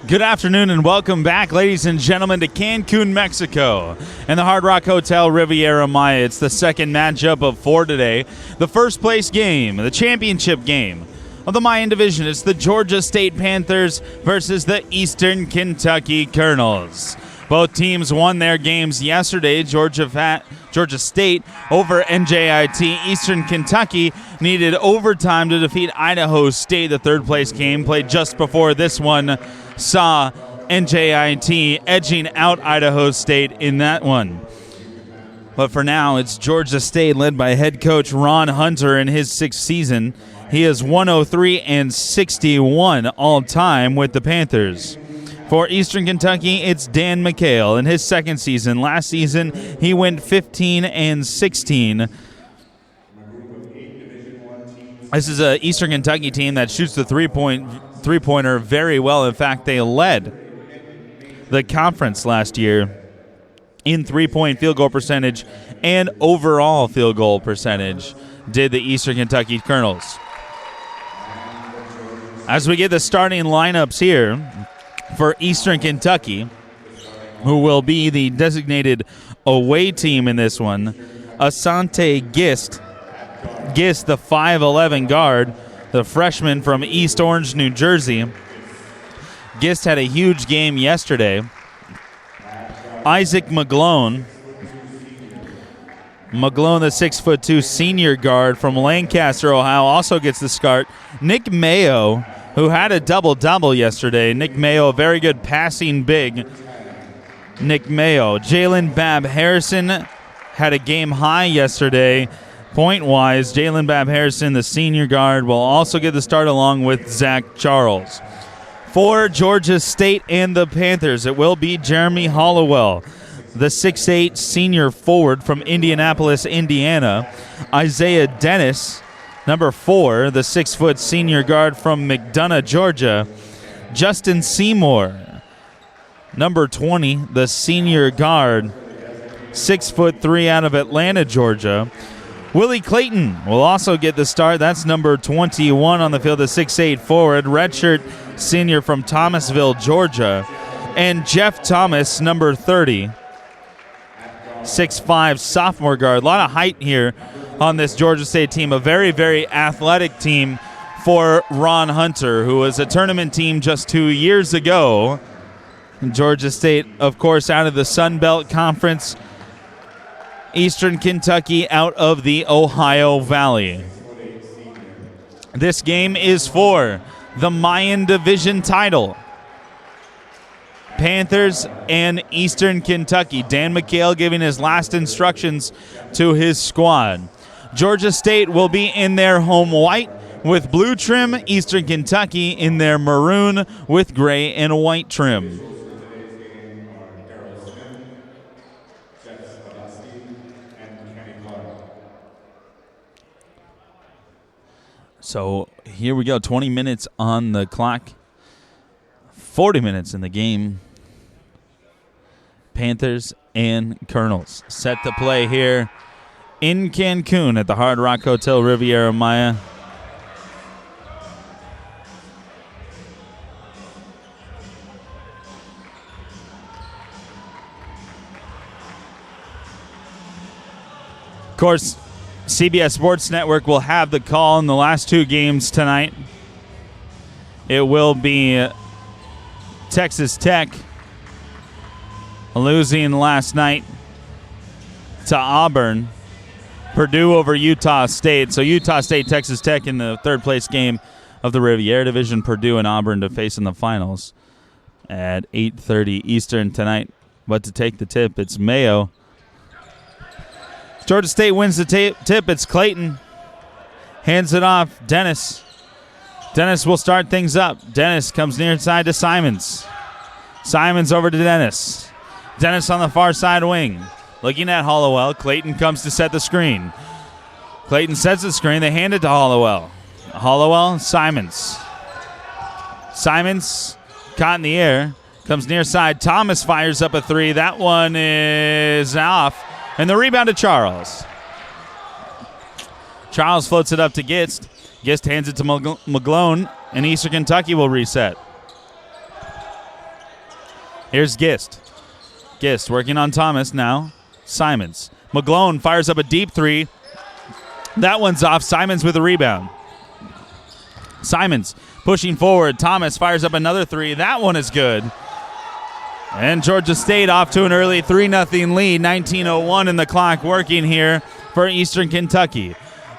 Good afternoon and welcome back, ladies and gentlemen, to Cancun, Mexico, and the Hard Rock Hotel Riviera Maya. It's the second matchup of four today. The first place game, the championship game of the Mayan division. It's the Georgia State Panthers versus the Eastern Kentucky Colonels. Both teams won their games yesterday. Georgia State over NJIT. Eastern Kentucky needed overtime to defeat Idaho State. The third place game played just before this one saw NJIT edging out Idaho State in that one. But for now, it's Georgia State led by head coach Ron Hunter in his sixth season. He is 103-61 all time with the Panthers. For Eastern Kentucky, it's Dan McHale in his second season. Last season, he went 15-16. This is an Eastern Kentucky team that shoots the three-pointer very well. In fact, they led the conference last year in three-point field goal percentage and overall field goal percentage, did the Eastern Kentucky Colonels. As we get the starting lineups here for Eastern Kentucky, who will be the designated away team in this one, Asante Gist, the 5'11 guard, the freshman from East Orange, New Jersey. Gist had a huge game yesterday. Isaac McGlone, the 6'2" senior guard from Lancaster, Ohio, also gets the start. Nick Mayo, who had a double-double yesterday. Nick Mayo, a very good passing big. Nick Mayo. Jalen Bab Harrison had a game high yesterday. Point-wise, Jalen Bab Harrison, the senior guard, will also get the start along with Zach Charles. For Georgia State and the Panthers, it will be Jeremy Hollowell, the 6'8" senior forward from Indianapolis, Indiana. Isaiah Dennis, number 4, the 6' senior guard from McDonough, Georgia. Justin Seymour, number 20, the senior guard, 6'3" out of Atlanta, Georgia. Willie Clayton will also get the start. That's number 21 on the field, the 6'8" forward, redshirt senior from Thomasville, Georgia. And Jeff Thomas, number 30, 6'5" sophomore guard. A lot of height here on this Georgia State team. A very, very athletic team for Ron Hunter, who was a tournament team just 2 years ago. Georgia State, of course, out of the Sun Belt Conference. Eastern Kentucky out of the Ohio Valley. This game is for the Mayan division title. Panthers and Eastern Kentucky. Dan McHale giving his last instructions to his squad. Georgia State will be in their home white with blue trim. Eastern Kentucky in their maroon with gray and white trim. So here we go, 20 minutes on the clock, 40 minutes in the game. Panthers and Colonels set to play here in Cancun at the Hard Rock Hotel Riviera Maya. Of course, CBS Sports Network will have the call in the last two games tonight. It will be Texas Tech losing last night to Auburn. Purdue over Utah State. So Utah State, Texas Tech in the third place game of the Riviera Division. Purdue and Auburn to face in the finals at 8:30 Eastern tonight. But to take the tip, it's Mayo. Georgia State wins the tip. It's Clayton. Hands it off. Dennis. Dennis will start things up. Dennis comes near side to Simons. Simons over to Dennis. Dennis on the far side wing. Looking at Hollowell. Clayton comes to set the screen. Clayton sets the screen. They hand it to Hollowell. Hollowell, Simons. Simons caught in the air. Comes near side. Thomas fires up a three. That one is off. And the rebound to Charles. Charles floats it up to Gist. Gist hands it to McGlone, and Eastern Kentucky will reset. Here's Gist. Gist working on Thomas now. Simons. McGlone fires up a deep three. That one's off. Simons with a rebound. Simons pushing forward. Thomas fires up another three. That one is good. And Georgia State off to an early 3-0 lead. 19:01 in the clock working here for Eastern Kentucky.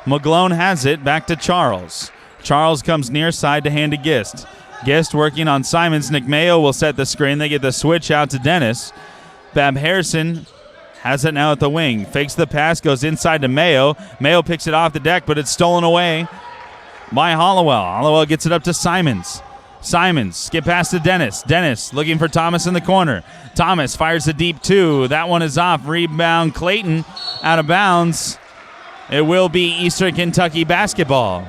McGlone has it back to Charles. Charles comes near side to hand to Gist. Gist working on Simons. Nick Mayo will set the screen. They get the switch out to Dennis. Bab Harrison has it now at the wing. Fakes the pass, goes inside to Mayo. Mayo picks it off the deck, but it's stolen away by Hollowell. Hollowell gets it up to Simons. Simons, get past to Dennis. Dennis looking for Thomas in the corner. Thomas fires a deep two. That one is off. Rebound Clayton out of bounds. It will be Eastern Kentucky basketball.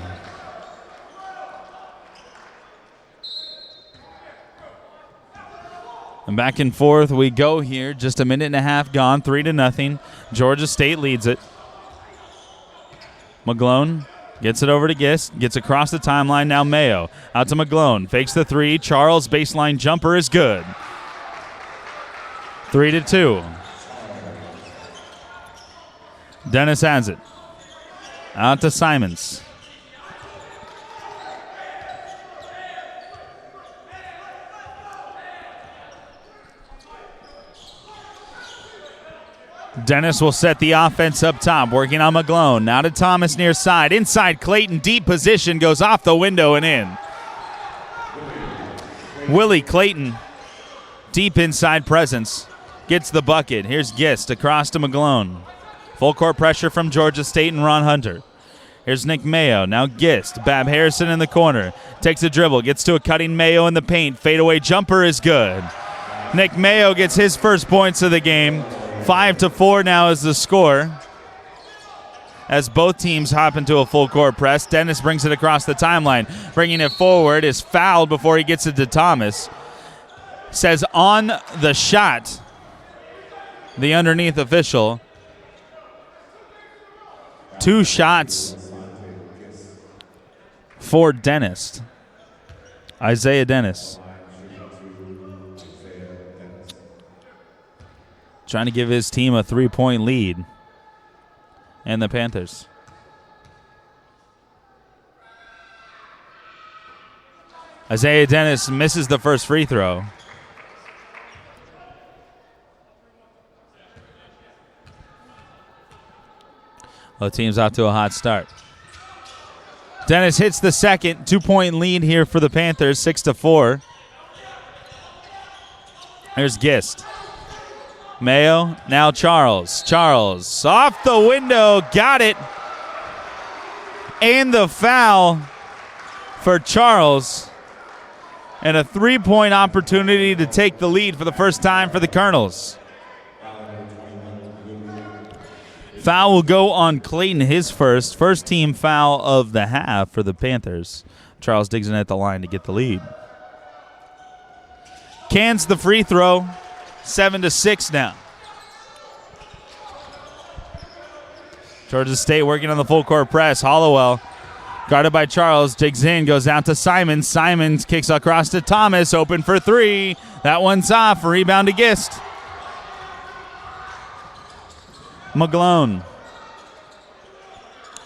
And back and forth we go here. Just a minute and a half gone. 3-0. Georgia State leads it. McGlone gets it over to Gist. Gets across the timeline. Now Mayo. Out to McGlone. Fakes the three. Charles baseline jumper is good. 3-2. Dennis has it. Out to Simons. Dennis will set the offense up top, working on McGlone. Now to Thomas near side. Inside Clayton, deep position, goes off the window and in. Willie Clayton, deep inside presence, gets the bucket. Here's Gist across to McGlone. Full court pressure from Georgia State and Ron Hunter. Here's Nick Mayo. Now Gist. Bab Harrison in the corner. Takes a dribble. Gets to a cutting Mayo in the paint. Fadeaway jumper is good. Nick Mayo gets his first points of the game. 5-4 now is the score. As both teams hop into a full court press. Dennis brings it across the timeline. Bringing it forward is fouled before he gets it to Thomas. Says on the shot, the underneath official. 2 shots for Dennis. Isaiah Dennis. Trying to give his team a 3-point lead. And the Panthers. Isaiah Dennis misses the first free throw. The team's off to a hot start. Dennis hits the second. 2-point lead here for the Panthers, 6-4. There's Gist. Mayo, now Charles. Charles off the window, got it. And the foul for Charles. And a 3-point opportunity to take the lead for the first time for the Colonels. Foul will go on Clayton, his first team foul of the half for the Panthers. Charles digs in at the line to get the lead. Cans the free throw. 7-6 now. Georgia State working on the full court press. Hollowell, guarded by Charles, digs in, goes out to Simons. Simons kicks across to Thomas, open for 3. That one's off. Rebound to Gist. McGlone.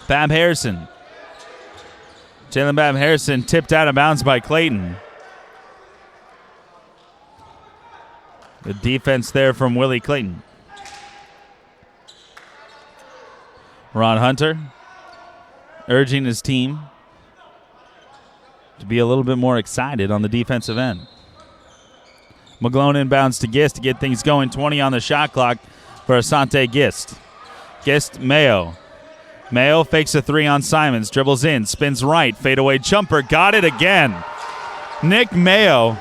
Bab Harrison. Jalen Bab Harrison tipped out of bounds by Clayton. The defense there from Willie Clayton. Ron Hunter urging his team to be a little bit more excited on the defensive end. McGlone inbounds to Gist to get things going. 20 on the shot clock for Asante Gist. Gist, Mayo. Mayo fakes a 3 on Simons. Dribbles in, spins right. Fadeaway jumper. Got it again. Nick Mayo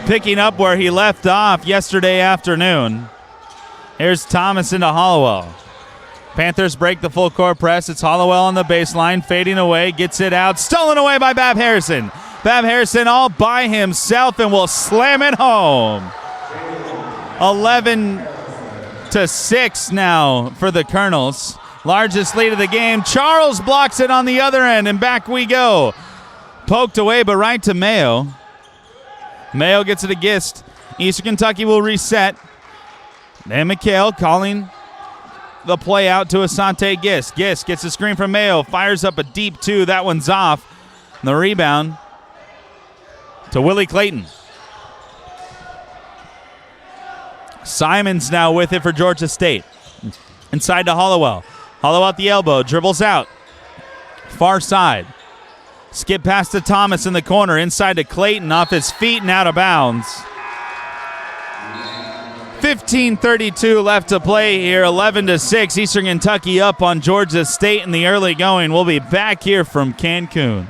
picking up where he left off yesterday afternoon. Here's Thomas into Hollowell. Panthers break the full court press. It's Hollowell on the baseline, fading away, gets it out, stolen away by Bab Harrison. Bab Harrison all by himself and will slam it home. 11-6 now for the Colonels. Largest lead of the game. Charles blocks it on the other end, and back we go. Poked away, but right to Mayo. Mayo gets it to Gist. Eastern Kentucky will reset. Then McHale calling the play out to Asante Gist. Gist gets a screen from Mayo, fires up a deep two. That one's off. And the rebound to Willie Clayton. Simons now with it for Georgia State. Inside to Hollowell. Hollowell at the elbow, dribbles out. Far side. Skip pass to Thomas in the corner. Inside to Clayton, off his feet and out of bounds. 15:32 left to play here. 11-6. Eastern Kentucky up on Georgia State in the early going. We'll be back here from Cancun.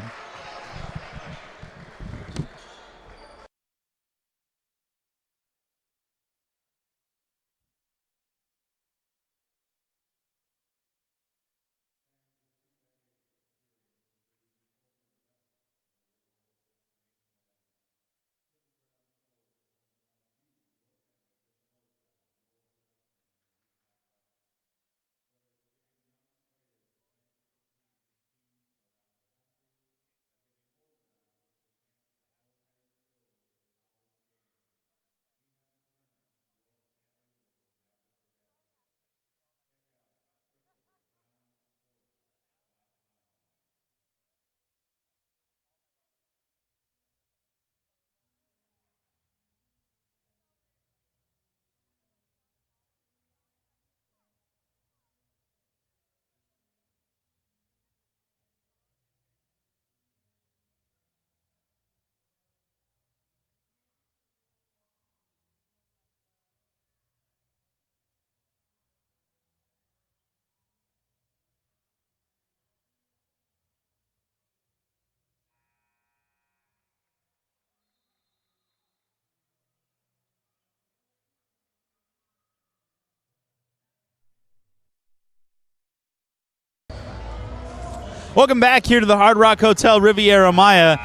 Welcome back here to the Hard Rock Hotel Riviera Maya.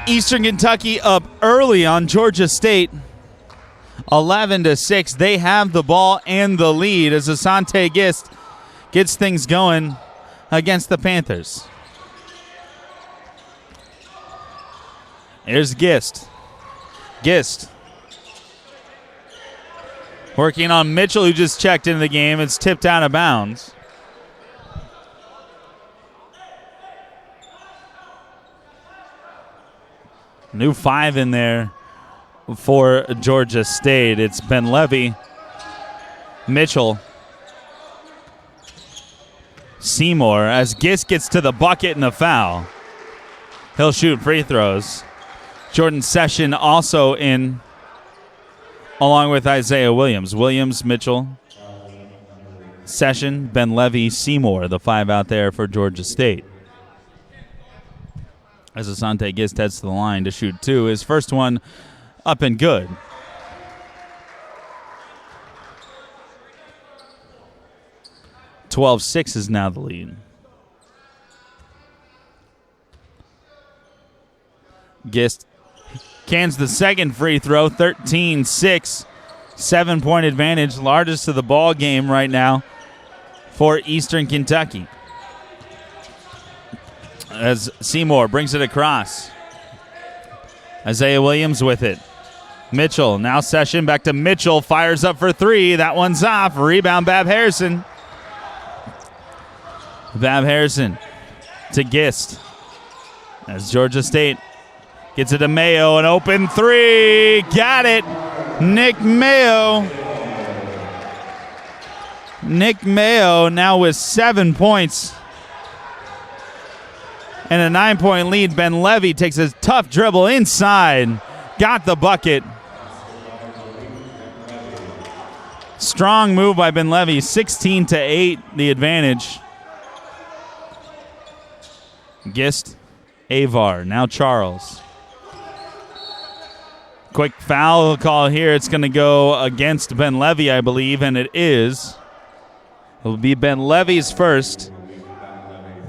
Eastern Kentucky up early on Georgia State. 11-6. They have the ball and the lead as Asante Gist gets things going against the Panthers. Here's Gist. Gist working on Mitchell, who just checked into the game. It's tipped out of bounds. New 5 in there for Georgia State. It's Ben Levy, Mitchell, Seymour as Gist gets to the bucket and a foul. He'll shoot free throws. Jordan Session also in along with Isaiah Williams. Williams, Mitchell, Session, Ben Levy, Seymour, the 5 out there for Georgia State. As Asante Gist heads to the line to shoot 2. His first one up and good. (12-6) is now the lead. Gist cans the second free throw, 13-6. 7-point advantage, largest of the ball game right now for Eastern Kentucky. As Seymour brings it across. Isaiah Williams with it. Mitchell, now Session, back to Mitchell, fires up for 3. That one's off. Rebound, Bab Harrison. Bab Harrison to Gist. As Georgia State gets it to Mayo, an open 3. Got it. Nick Mayo. Nick Mayo now with 7 points. And a 9-point lead. Ben Levy takes a tough dribble inside. Got the bucket. Strong move by Ben Levy. 16-8, the advantage. Gist, Avar, now Charles. Quick foul call here. It's going to go against Ben Levy, I believe, and it is. It'll be Ben Levy's first.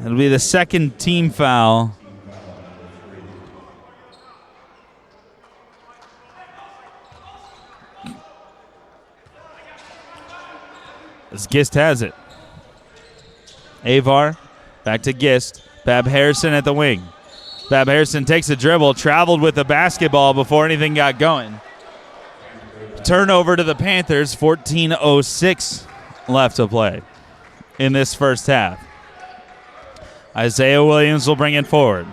It'll be the second team foul. As Gist has it. Avar back to Gist. Bab Harrison at the wing. Bab Harrison takes a dribble, traveled with the basketball before anything got going. Turnover to the Panthers, 14:06 left to play in this first half. Isaiah Williams will bring it forward.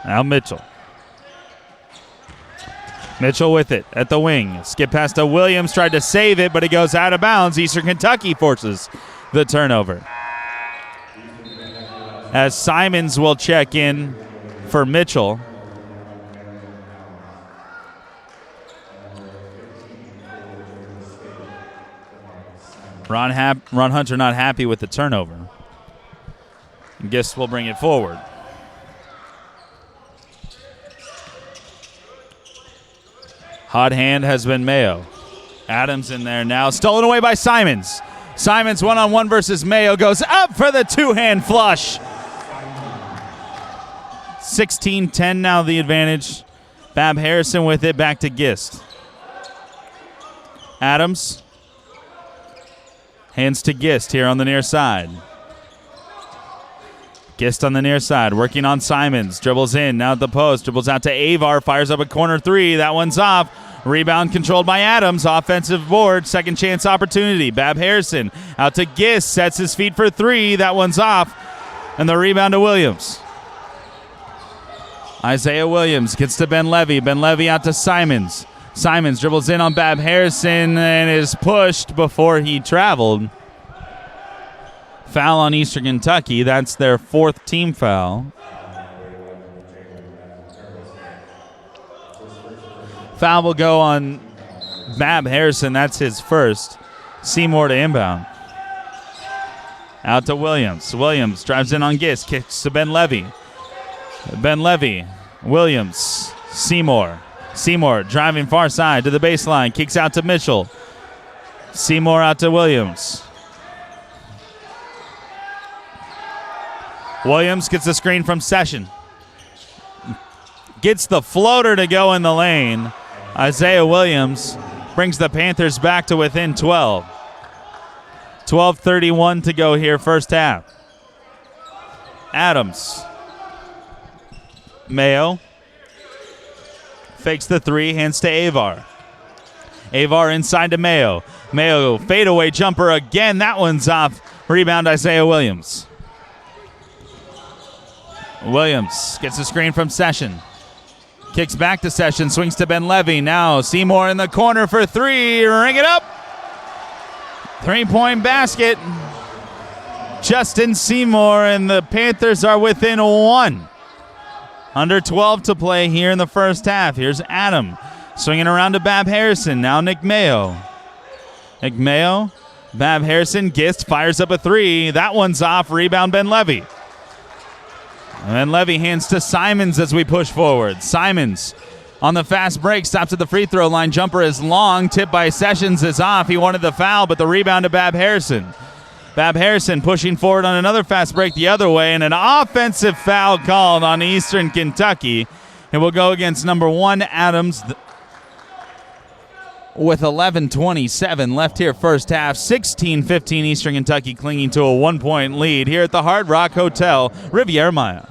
Now Mitchell. Mitchell with it at the wing. Skip past to Williams, tried to save it, but it goes out of bounds. Eastern Kentucky forces the turnover. As Simons will check in for Mitchell. Ron Hunter not happy with the turnover. Gist will bring it forward. Hot hand has been Mayo. Adams in there now. Stolen away by Simons. Simons one-on-one versus Mayo. Goes up for the two-hand flush. 16-10 now the advantage. Bab Harrison with it back to Gist. Adams. Hands to Gist here on the near side. Gist on the near side, working on Simons. Dribbles in, now at the post. Dribbles out to Avar, fires up a corner three. That one's off. Rebound controlled by Adams. Offensive board, second chance opportunity. Bab Harrison out to Gist, sets his feet for three. That one's off. And the rebound to Williams. Isaiah Williams gets to Ben Levy. Ben Levy out to Simons. Simons dribbles in on Bab Harrison and is pushed before he traveled. Foul on Eastern Kentucky. That's their fourth team foul. Foul will go on Bab Harrison. That's his first. Seymour to inbound. Out to Williams. Williams drives in on Gist. Kicks to Ben Levy. Ben Levy. Williams. Seymour. Seymour driving far side to the baseline. Kicks out to Mitchell. Seymour out to Williams. Williams gets the screen from Session. Gets the floater to go in the lane. Isaiah Williams brings the Panthers back to within 12. 12:31 to go here, first half. Adams. Mayo. Fakes the three, hands to Avar. Avar inside to Mayo. Mayo fadeaway jumper again. That one's off. Rebound Isaiah Williams. Williams gets a screen from Session. Kicks back to Session, swings to Ben Levy. Now Seymour in the corner for three. Ring it up. 3-point basket. Justin Seymour, and the Panthers are within one. Under 12 to play here in the first half. Here's Adam swinging around to Bab Harrison. Now Nick Mayo. Nick Mayo, Bab Harrison, Gist fires up a three. That one's off. Rebound Ben Levy. And then Levy hands to Simons as we push forward. Simons on the fast break, stops at the free throw line. Jumper is long. Tip by Sessions is off. He wanted the foul, but the rebound to Bab Harrison. Bab Harrison pushing forward on another fast break the other way, and an offensive foul called on Eastern Kentucky. It will go against number one, Adams, with 11:27 left here first half. 16-15 Eastern Kentucky clinging to a 1-point lead here at the Hard Rock Hotel, Riviera Maya.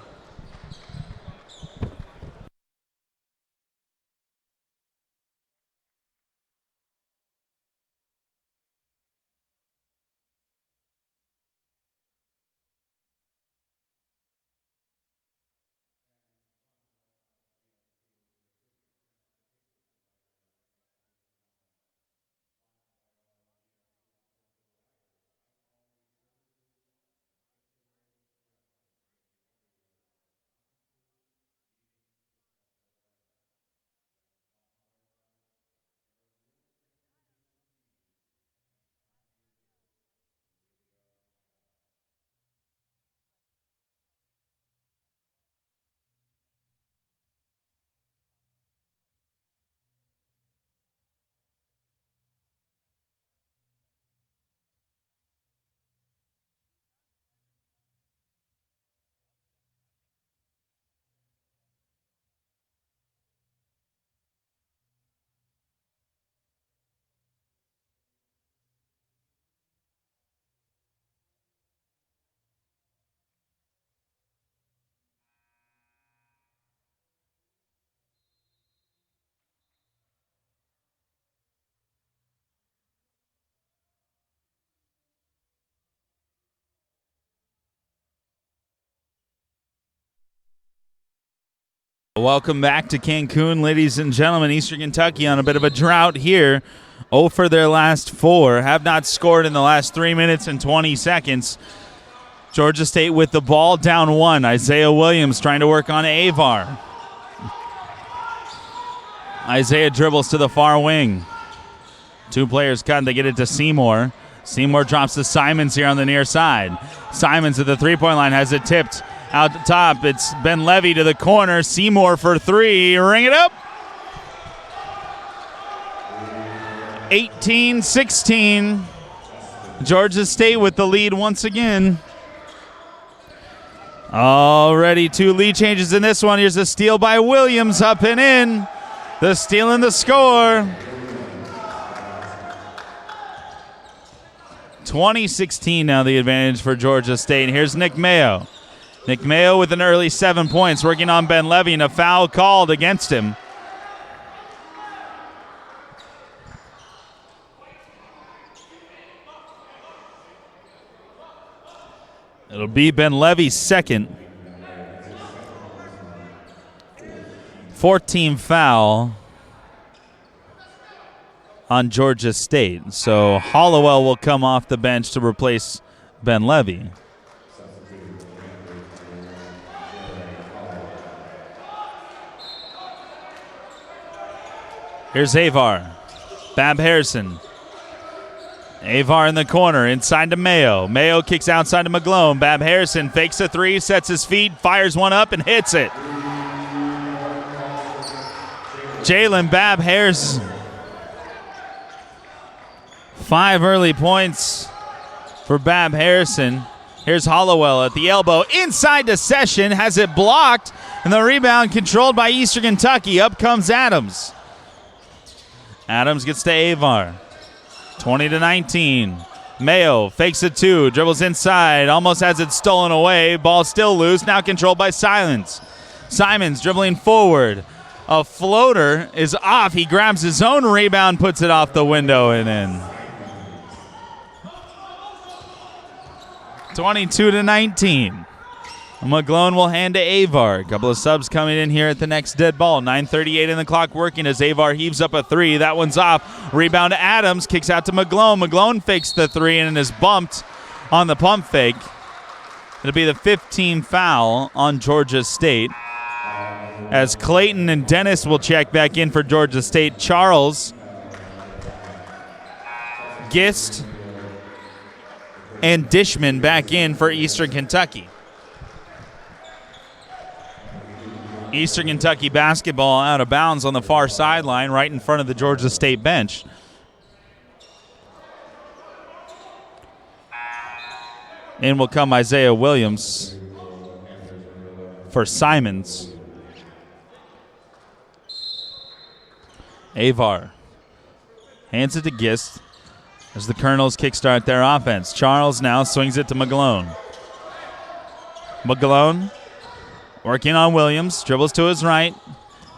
Welcome back to Cancun, ladies and gentlemen. Eastern Kentucky on a bit of a drought here. 0 for their last 4. Have not scored in the last 3 minutes and 20 seconds. Georgia State with the ball, down 1. Isaiah Williams trying to work on Avar. Isaiah dribbles to the far wing. 2 players cut. They get it to Seymour. Seymour drops to Simons here on the near side. Simons at the three-point line has it tipped out the top. It's Ben Levy to the corner. Seymour for 3. Ring it up. 18-16. Georgia State with the lead once again. Already 2 lead changes in this one. Here's a steal by Williams, up and in. The steal and the score. 20-16 now the advantage for Georgia State. Here's Nick Mayo. Nick Mayo with an early 7 points, working on Ben Levy, and a foul called against him. It'll be Ben Levy's second. 14 foul on Georgia State. So Hollowell will come off the bench to replace Ben Levy. Here's Avar. Bab Harrison. Avar in the corner, inside to Mayo. Mayo kicks outside to McGlone. Bab Harrison fakes a 3, sets his feet, fires one up, and hits it. Jalen Bab Harrison. 5 early points for Bab Harrison. Here's Hollowell at the elbow. Inside to Session, has it blocked, and the rebound controlled by Eastern Kentucky. Up comes Adams. Adams gets to Avar. 20-19. Mayo fakes a 2, dribbles inside, almost has it stolen away. Ball still loose, now controlled by Simons. Simons dribbling forward. A floater is off. He grabs his own rebound, puts it off the window and in. 22-19. McGlone will hand to Avar. A couple of subs coming in here at the next dead ball. 9:38 in the clock working as Avar heaves up a 3. That one's off. Rebound to Adams. Kicks out to McGlone. McGlone fakes the 3 and is bumped on the pump fake. It'll be the 15th foul on Georgia State. As Clayton and Dennis will check back in for Georgia State. Charles, Gist, and Dishman back in for Eastern Kentucky. Eastern Kentucky basketball out of bounds on the far sideline right in front of the Georgia State bench. In will come Isaiah Williams for Simons. Avar hands it to Gist as the Colonels kickstart their offense. Charles now swings it to McGlone. McGlone working on Williams, dribbles to his right,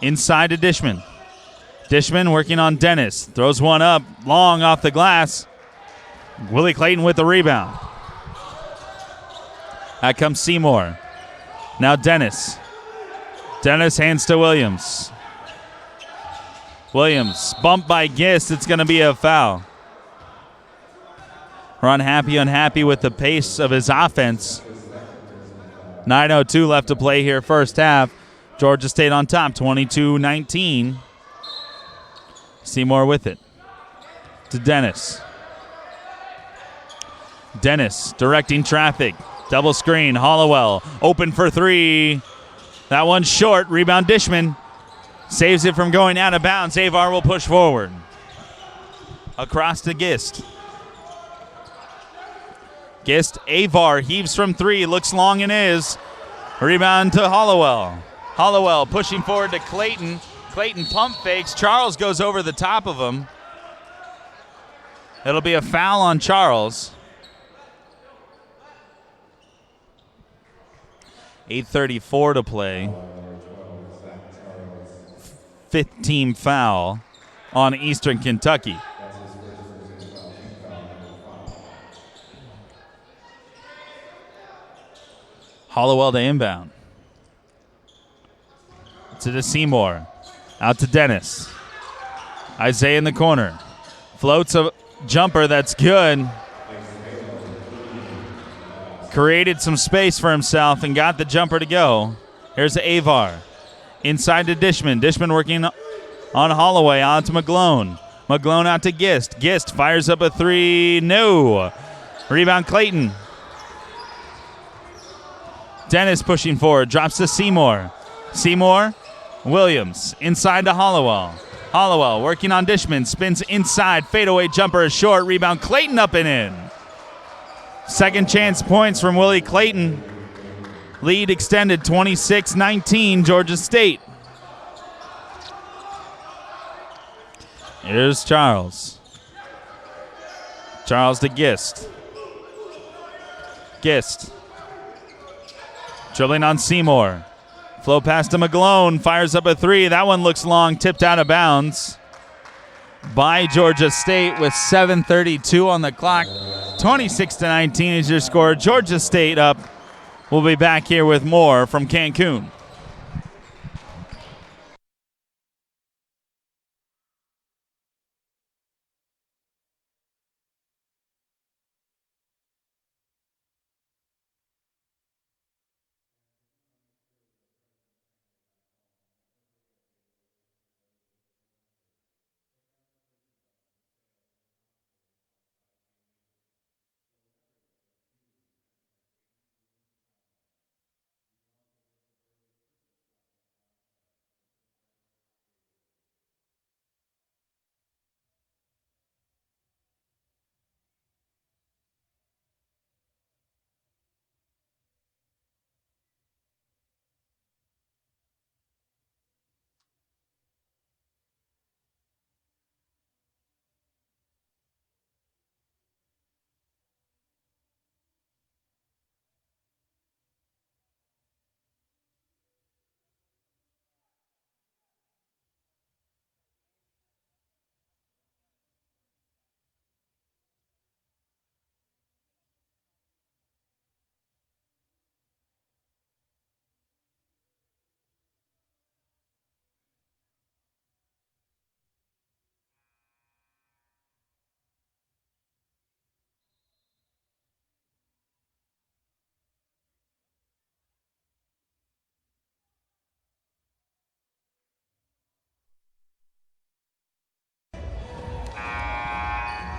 inside to Dishman. Dishman working on Dennis, throws one up, long off the glass. Willie Clayton with the rebound. Out comes Seymour. Now Dennis. Dennis hands to Williams. Williams bumped by Gist. It's going to be a foul. We're unhappy with the pace of his offense. 9:02 left to play here first half. Georgia State on top, 22-19. Seymour with it. To Dennis. Dennis directing traffic. Double screen. Hollowell open for 3. That one's short. Rebound Dishman. Saves it from going out of bounds. Avar will push forward. Across to Gist. Gist, Avar heaves from 3, looks long and is. Rebound to Hollowell. Hollowell pushing forward to Clayton. Clayton pump fakes. Charles goes over the top of him. It'll be a foul on Charles. 8:34 to play. 15 foul on Eastern Kentucky. Hollowell to inbound. To the Seymour. Out to Dennis. Isaiah in the corner. Floats a jumper that's good. Created some space for himself and got the jumper to go. Here's Avar. Inside to Dishman. Dishman working on Holloway. On to McGlone. McGlone out to Gist. Gist fires up a three. No. Rebound Clayton. Dennis pushing forward. Drops to Seymour. Seymour. Williams. Inside to Hollowell. Hollowell working on Dishman. Spins inside. Fadeaway jumper is short. Rebound Clayton up and in. Second chance points from Willie Clayton. Lead extended 26-19, Georgia State. Here's Charles. Charles to Gist. Gist. Dribbling on Seymour. Flow pass to McGlone. Fires up a three. That one looks long. Tipped out of bounds by Georgia State with 7:32 on the clock. 26-19 is your score. Georgia State up. We'll be back here with more from Cancun.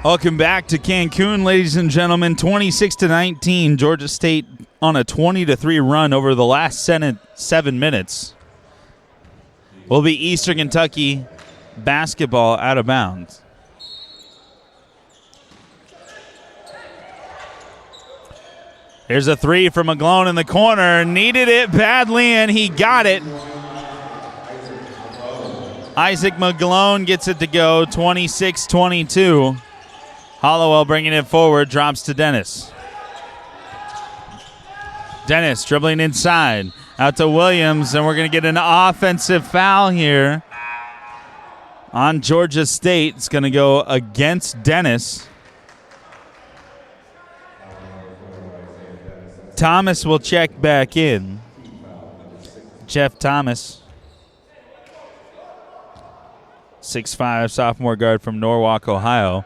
Welcome back to Cancun, ladies and gentlemen. 26-19, Georgia State on a 20-3 run over the last 7 minutes. Will be Eastern Kentucky basketball out of bounds. Here's a three from McGlone in the corner. Needed it badly, and he got it. Isaac McGlone gets it to go, 26-22. Hollowell bringing it forward, drops to Dennis. Dennis dribbling inside, out to Williams, and we're going to get an offensive foul here on Georgia State. It's going to go against Dennis. Thomas will check back in. Jeff Thomas, 6'5", sophomore guard from Norwalk, Ohio.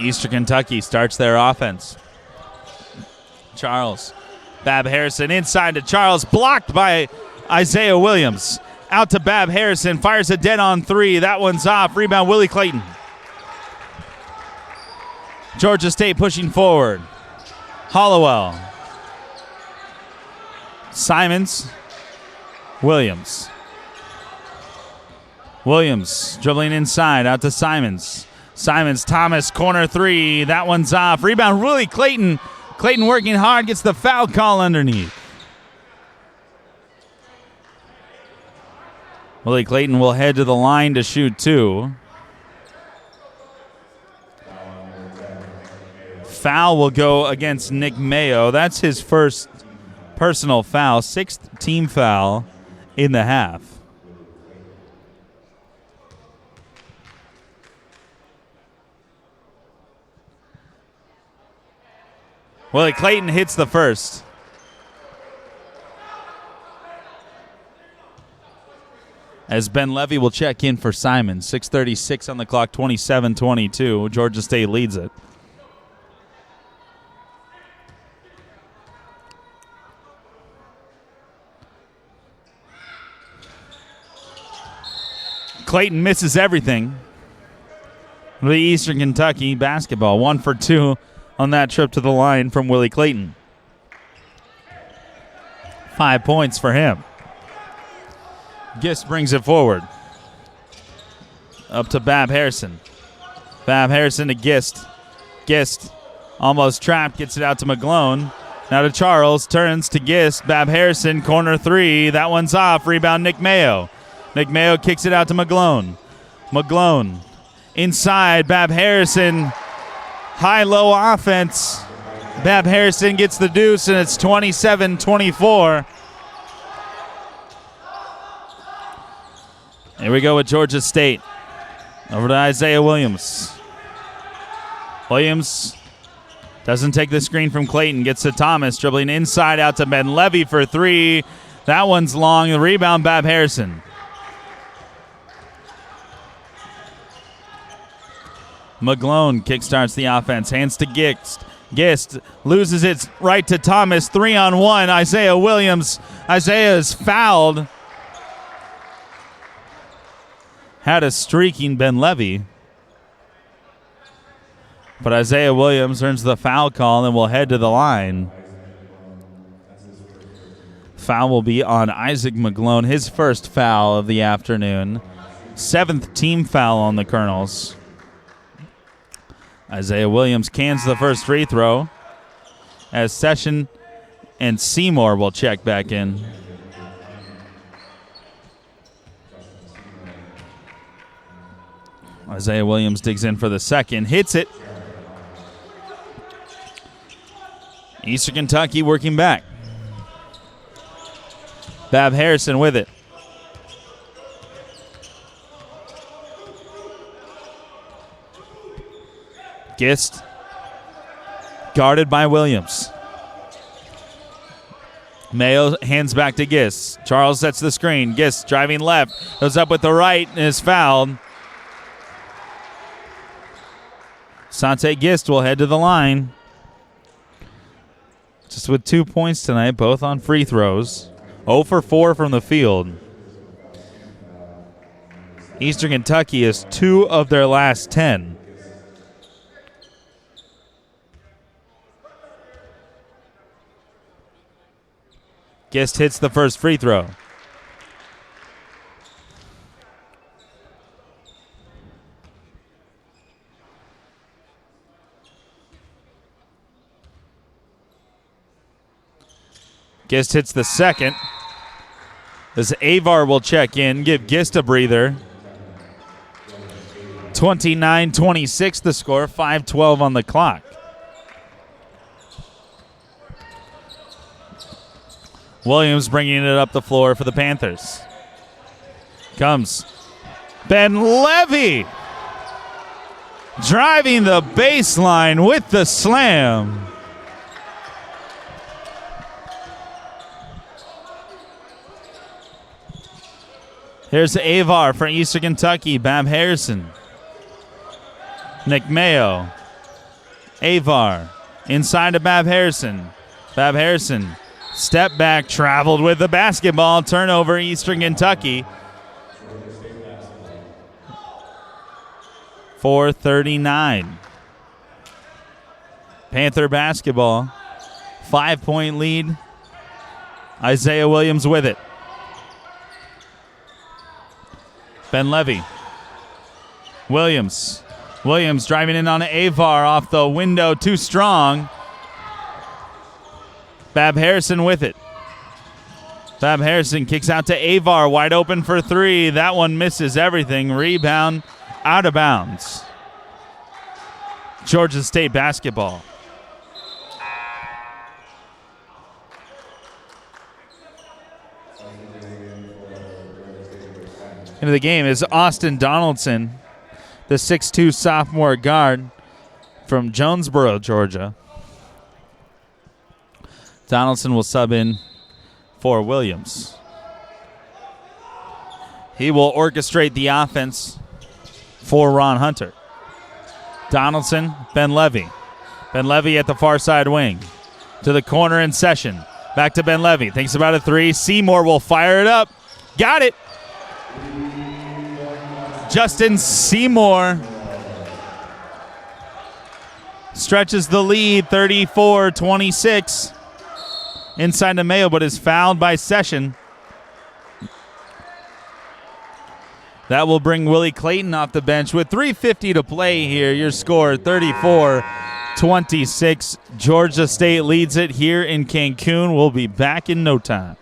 Eastern Kentucky starts their offense. Charles. Bab Harrison inside to Charles. Blocked by Isaiah Williams. Out to Bab Harrison. Fires a dead on three. That one's off. Rebound Willie Clayton. Georgia State pushing forward. Hollowell. Simons. Williams. Williams dribbling inside. Out to Simons. Simons, Thomas, corner three. That one's off. Rebound, Willie Clayton. Clayton working hard, gets the foul call underneath. Willie Clayton will head to the line to shoot two. Foul will go against Nick Mayo. That's his first personal foul, sixth team foul in the half. Willie Clayton hits the first. as Ben Levy will check in for Simon. 6:36 on the clock, 27-22. Georgia State leads it. Clayton misses everything. The Eastern Kentucky basketball. 1 for 2 on that trip to the line from Willie Clayton. 5 points for him. Gist brings it forward. Up to Bab Harrison. Bab Harrison to Gist. Gist almost trapped, gets it out to McGlone. Now to Charles, turns to Gist. Bab Harrison, corner three. That one's off. Rebound Nick Mayo. Nick Mayo kicks it out to McGlone. McGlone inside. Bab Harrison. High-low offense. Bab Harrison gets the deuce, and it's 27-24. Here we go with Georgia State. Over to Isaiah Williams. Williams doesn't take the screen from Clayton. Gets to Thomas, dribbling inside out to Ben Levy for three. That one's long. The rebound, Bab Harrison. McGlone kickstarts the offense. Hands to Gist. Gist loses it right to Thomas. 3-on-1. Isaiah Williams. Isaiah is fouled. Had a streaking Ben Levy. But Isaiah Williams earns the foul call and will head to the line. Foul will be on Isaac McGlone, his first foul of the afternoon. 7th team foul on the Colonels. Isaiah Williams cans the first free throw as Session and Seymour will check back in. Isaiah Williams digs in for the second, hits it. Eastern Kentucky working back. Bab Harrison with it. Gist guarded by Williams. Mayo hands back to Gist. Charles sets the screen. Gist driving left. Goes up with the right and is fouled. Sante Gist will head to the line. Just with 2 points tonight, both on free throws. 0 for 4 from the field. Eastern Kentucky is 2 of their last 10. Gist hits the first free throw. Gist hits the second. As Avar will check in, give Gist a breather. 29-26 the score, 5:12 on the clock. Williams bringing it up the floor for the Panthers. Comes Ben Levy. Driving the baseline with the slam. Here's Avar for Eastern Kentucky. Bab Harrison. Nick Mayo. Avar. Inside to Bab Harrison. Bab Harrison. Step back, traveled with the basketball. Turnover, Eastern Kentucky. 4:39. Panther basketball. 5-point lead. Isaiah Williams with it. Ben Levy. Williams. Williams driving in on Avar off the window. Too strong. Bab Harrison with it. Bab Harrison kicks out to Avar. Wide open for three. That one misses everything. Rebound out of bounds. Georgia State basketball. Into the game is Austin Donaldson, the 6'2 sophomore guard from Jonesboro, Georgia. Donaldson will sub in for Williams. He will orchestrate the offense for Ron Hunter. Donaldson, Ben Levy. Ben Levy at the far side wing. To the corner in Session. Back to Ben Levy. Thinks about a three. Seymour will fire it up. Got it. Justin Seymour stretches the lead, 34-26. Inside to Mayo, but is fouled by Session. That will bring Willie Clayton off the bench with 3:50 to play here. Your score, 34-26. Georgia State leads it here in Cancun. We'll be back in no time.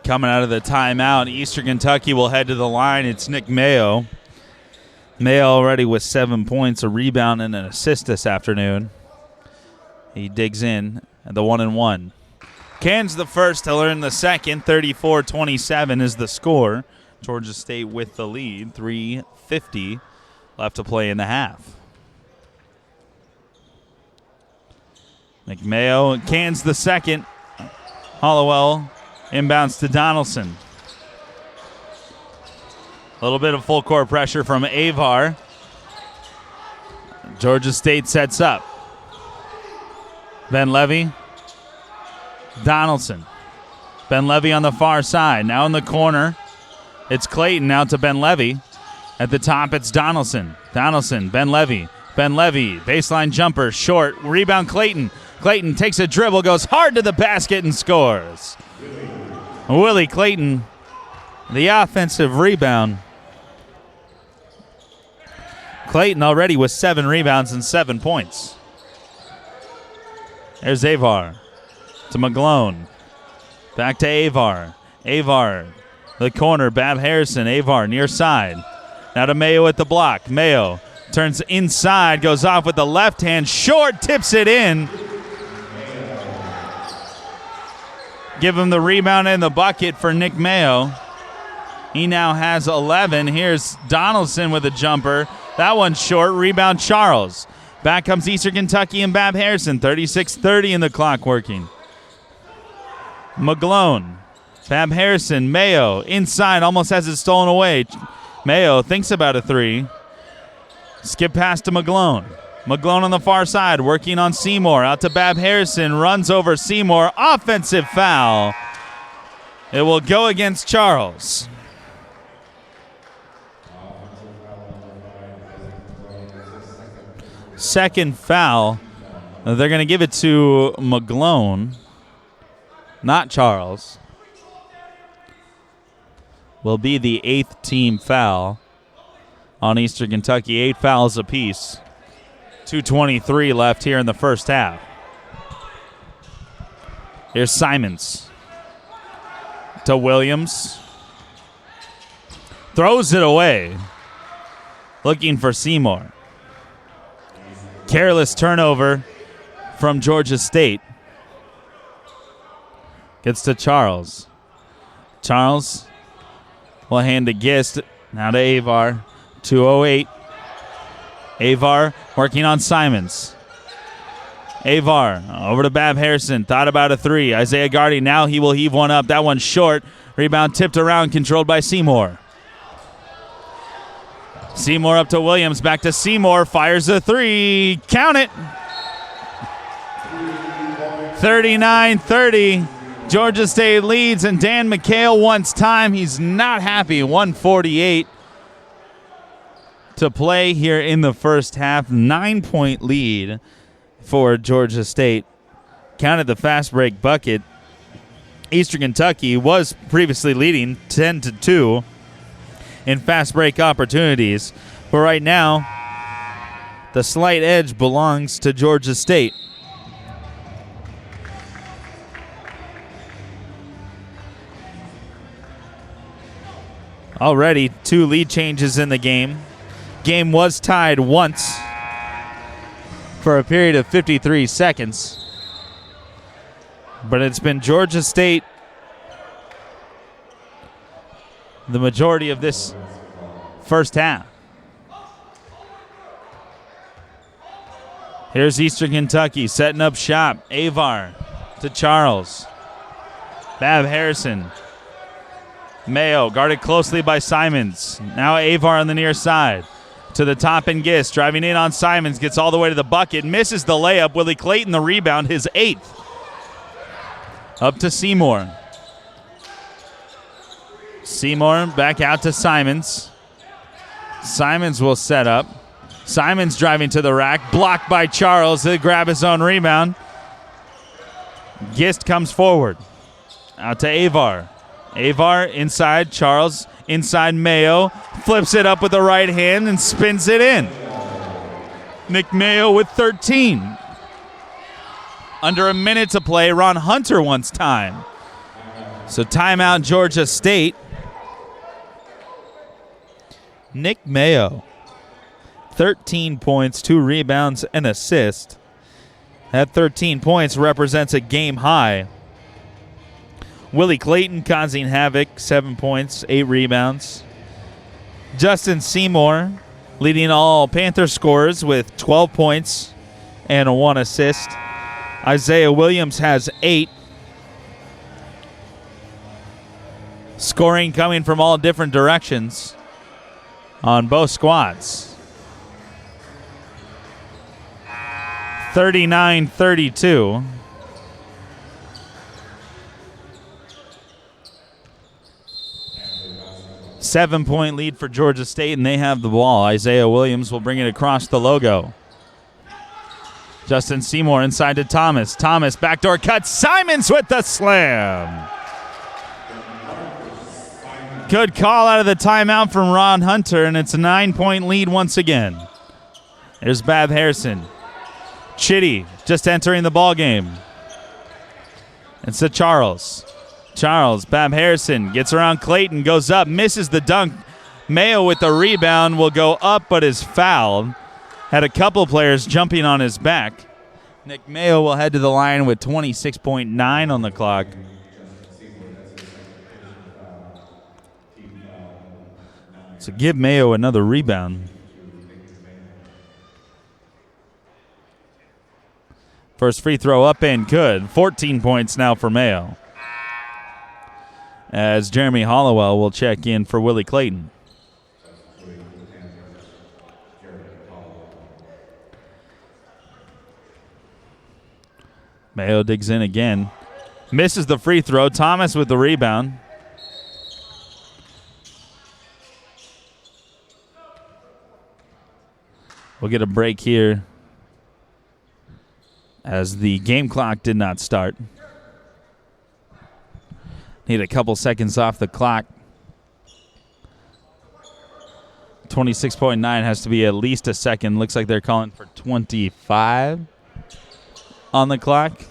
Coming out of the timeout, Eastern Kentucky will head to the line. It's Nick Mayo. Mayo already with 7 points, a rebound, and an assist this afternoon. He digs in at the 1-and-1. Cans the first, he'll earn the second. 34-27 is the score. Georgia State with the lead. 3:50 left to play in the half. Nick Mayo cans the second. Hollowell inbounds to Donaldson. A little bit of full court pressure from Avar. Georgia State sets up. Ben Levy. Donaldson. Ben Levy on the far side. Now in the corner. It's Clayton now to Ben Levy. At the top it's Donaldson. Donaldson, Ben Levy. Ben Levy, baseline jumper, short. Rebound Clayton. Clayton takes a dribble, goes hard to the basket and scores. Willie Clayton, the offensive rebound. Clayton already with 7 rebounds and 7 points. There's Avar to McGlone. Back to Avar. Avar, the corner, Bab Harrison. Avar near side. Now to Mayo at the block. Mayo turns inside, goes off with the left hand, short, tips it in. Give him the rebound and the bucket for Nick Mayo. He now has 11. Here's Donaldson with a jumper. That one's short. Rebound Charles. Back comes Eastern Kentucky and Bab Harrison. 36:30 in the clock working. McGlone. Bab Harrison. Mayo inside. Almost has it stolen away. Mayo thinks about a three. Skip pass to McGlone. McGlone on the far side, working on Seymour. Out to Bab Harrison, runs over Seymour. Offensive foul. It will go against Charles. Second foul. They're going to give it to McGlone, not Charles. Will be the 8th team foul on Eastern Kentucky. 8 fouls apiece. 2:23 left here in the first half. Here's Simons to Williams. Throws it away. Looking for Seymour. Careless turnover from Georgia State. Gets to Charles. Charles will hand to Gist. Now to Avar. 2:08. Avar working on Simons. Avar over to Bab Harrison. Thought about a three. Isaiah Gardy. Now he will heave one up. That one's short. Rebound tipped around, controlled by Seymour. Seymour up to Williams. Back to Seymour. Fires a three. Count it. 39-30. Georgia State leads, and Dan McHale wants time. He's not happy. 1:48 to play here in the first half. 9-point lead for Georgia State. Counted the fast break bucket. Eastern Kentucky was previously leading 10-2 in fast break opportunities. But right now, the slight edge belongs to Georgia State. Already 2 lead changes in the game. Game was tied once for a period of 53 seconds. But it's been Georgia State the majority of this first half. Here's Eastern Kentucky setting up shop. Avar to Charles. Bab Harrison. Mayo guarded closely by Simons. Now Avar on the near side. To the top and Gist. Driving in on Simons. Gets all the way to the bucket. Misses the layup. Willie Clayton the rebound. His 8th. Up to Seymour. Seymour back out to Simons. Simons will set up. Simons driving to the rack. Blocked by Charles. He'll grab his own rebound. Gist comes forward. Out to Avar. Avar inside. Charles inside Mayo. Flips it up with the right hand and spins it in. Nick Mayo with 13. Under a minute to play. Ron Hunter wants time. So timeout Georgia State. Nick Mayo. 13 points, 2 rebounds, and assist. That 13 points represents a game high. Willie Clayton causing havoc, 7 points, 8 rebounds. Justin Seymour leading all Panther scorers with 12 points and 1 assist. Isaiah Williams has 8. Scoring coming from all different directions on both squads. 39-32. Seven-point lead for Georgia State, and they have the ball. Isaiah Williams will bring it across the logo. Justin Seymour inside to Thomas. Thomas, backdoor cut. Simons with the slam. Good call out of the timeout from Ron Hunter, and it's a 9-point lead once again. There's Bab Harrison. Chitty just entering the ball game. It's to Charles. Charles, Bab Harrison gets around Clayton, goes up, misses the dunk. Mayo with the rebound will go up but is fouled. Had a couple players jumping on his back. Nick Mayo will head to the line with 26.9 on the clock. So give Mayo another rebound. First free throw up and good. 14 points now for Mayo. As Jeremy Hollowell will check in for Willie Clayton. Mayo digs in again. Misses the free throw. Thomas with the rebound. We'll get a break here as the game clock did not start. Need a couple seconds off the clock. 26.9 has to be at least a second. Looks like they're calling for 25 on the clock.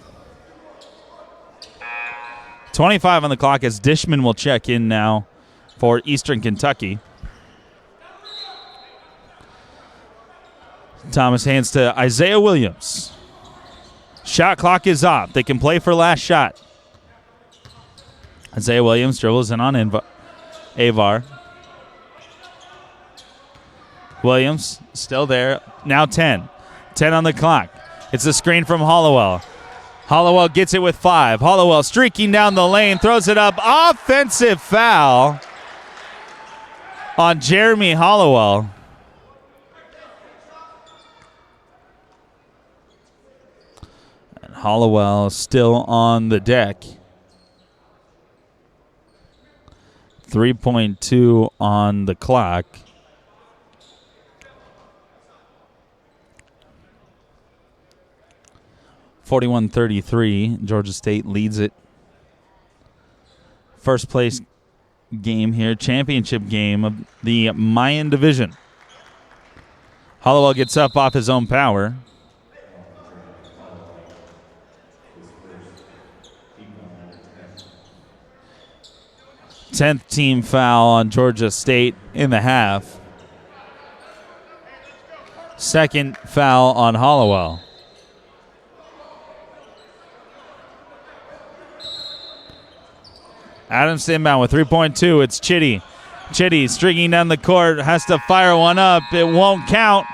25 on the clock as Dishman will check in now for Eastern Kentucky. Thomas hands to Isaiah Williams. Shot clock is off. They can play for last shot. Isaiah Williams dribbles in on Avar. Williams still there. Now 10. 10 on the clock. It's a screen from Hollowell. Hollowell gets it with 5. Hollowell streaking down the lane, throws it up. Offensive foul on Jeremy Hollowell. And Hollowell still on the deck. 3.2 on the clock. (41-33). Georgia State leads it. First place game here, championship game of the Mayan division. Hollowell gets up off his own power. Tenth team foul on Georgia State in the half. Second foul on Hollowell. Adams inbound with 3.2. It's Chitty. Chitty streaking down the court, has to fire one up. It won't count.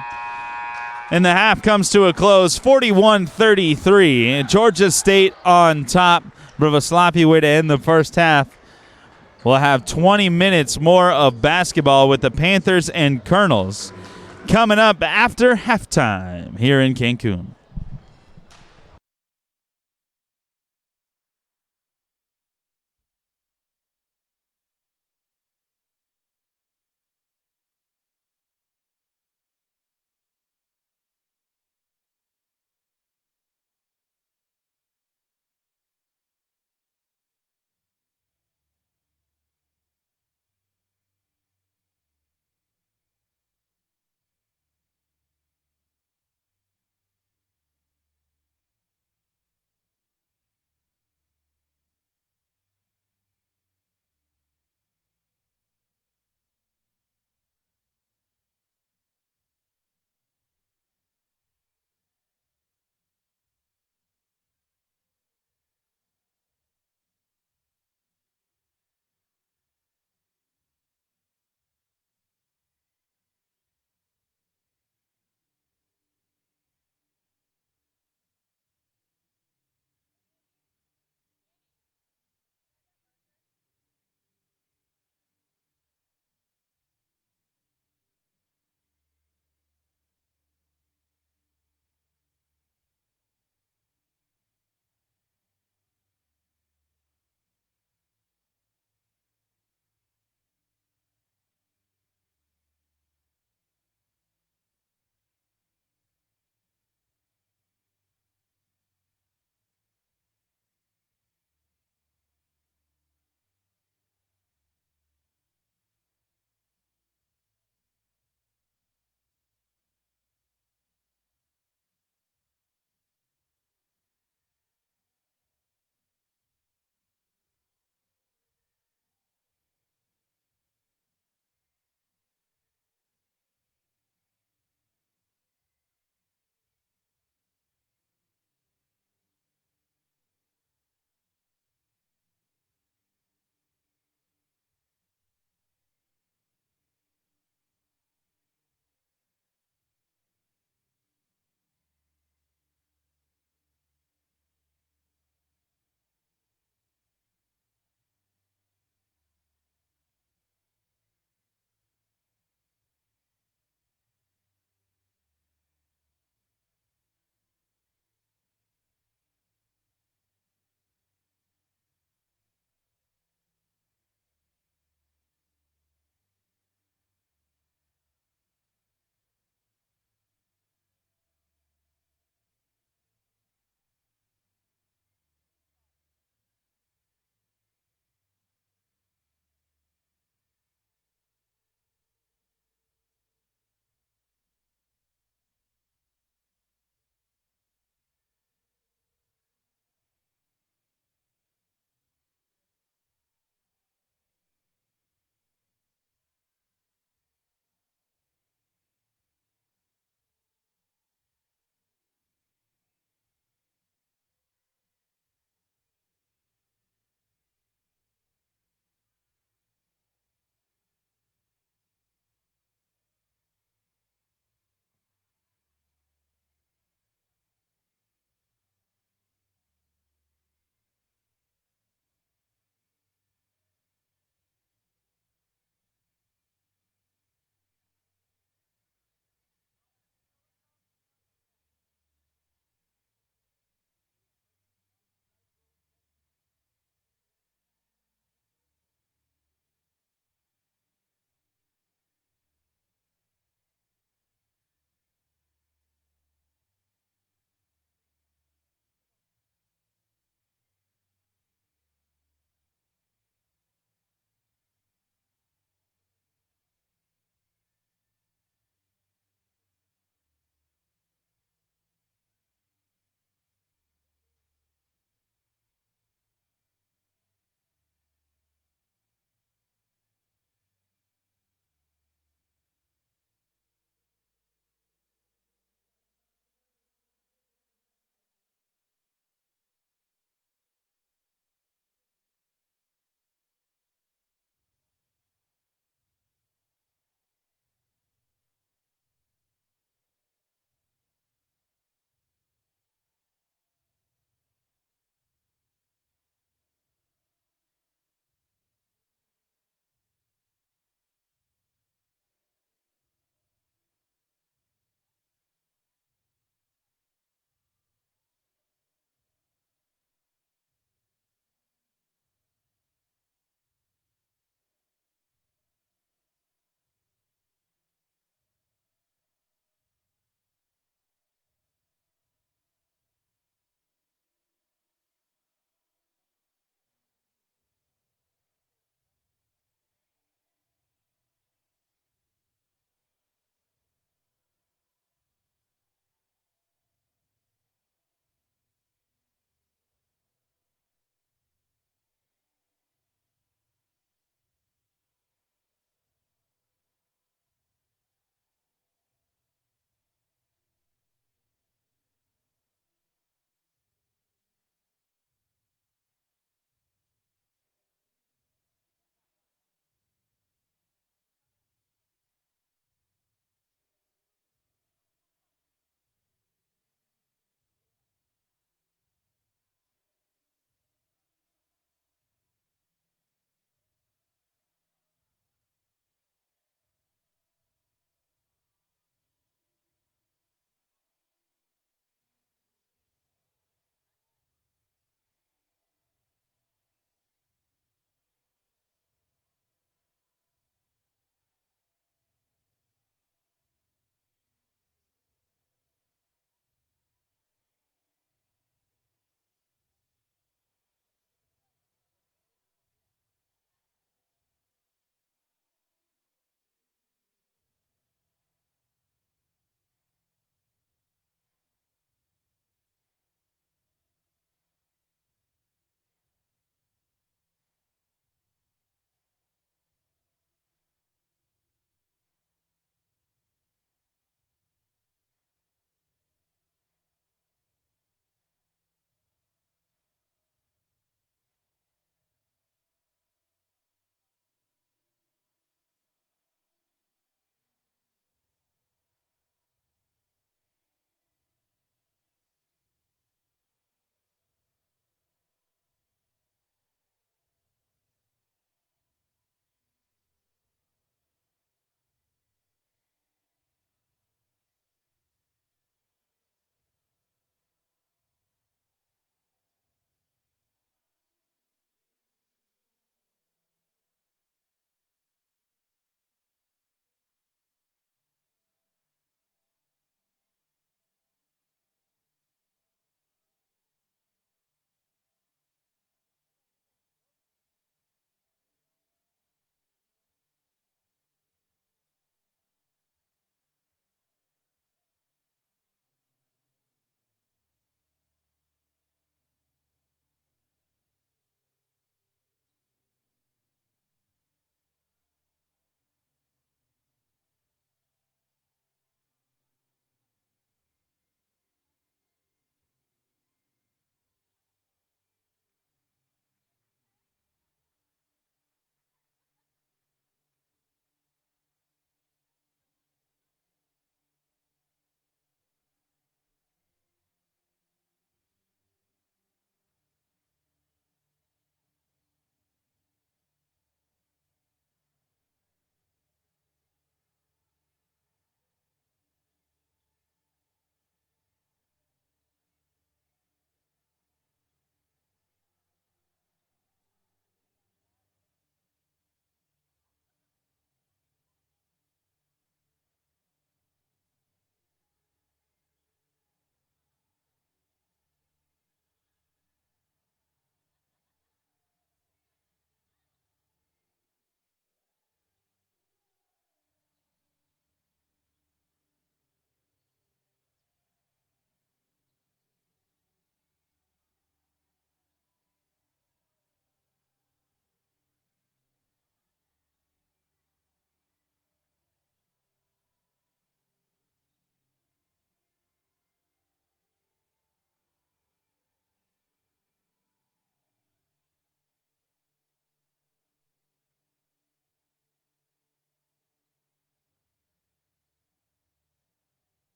And the half comes to a close, 41-33. Georgia State on top. Bit of a sloppy way to end the first half. We'll have 20 minutes more of basketball with the Panthers and Colonels coming up after halftime here in Cancun.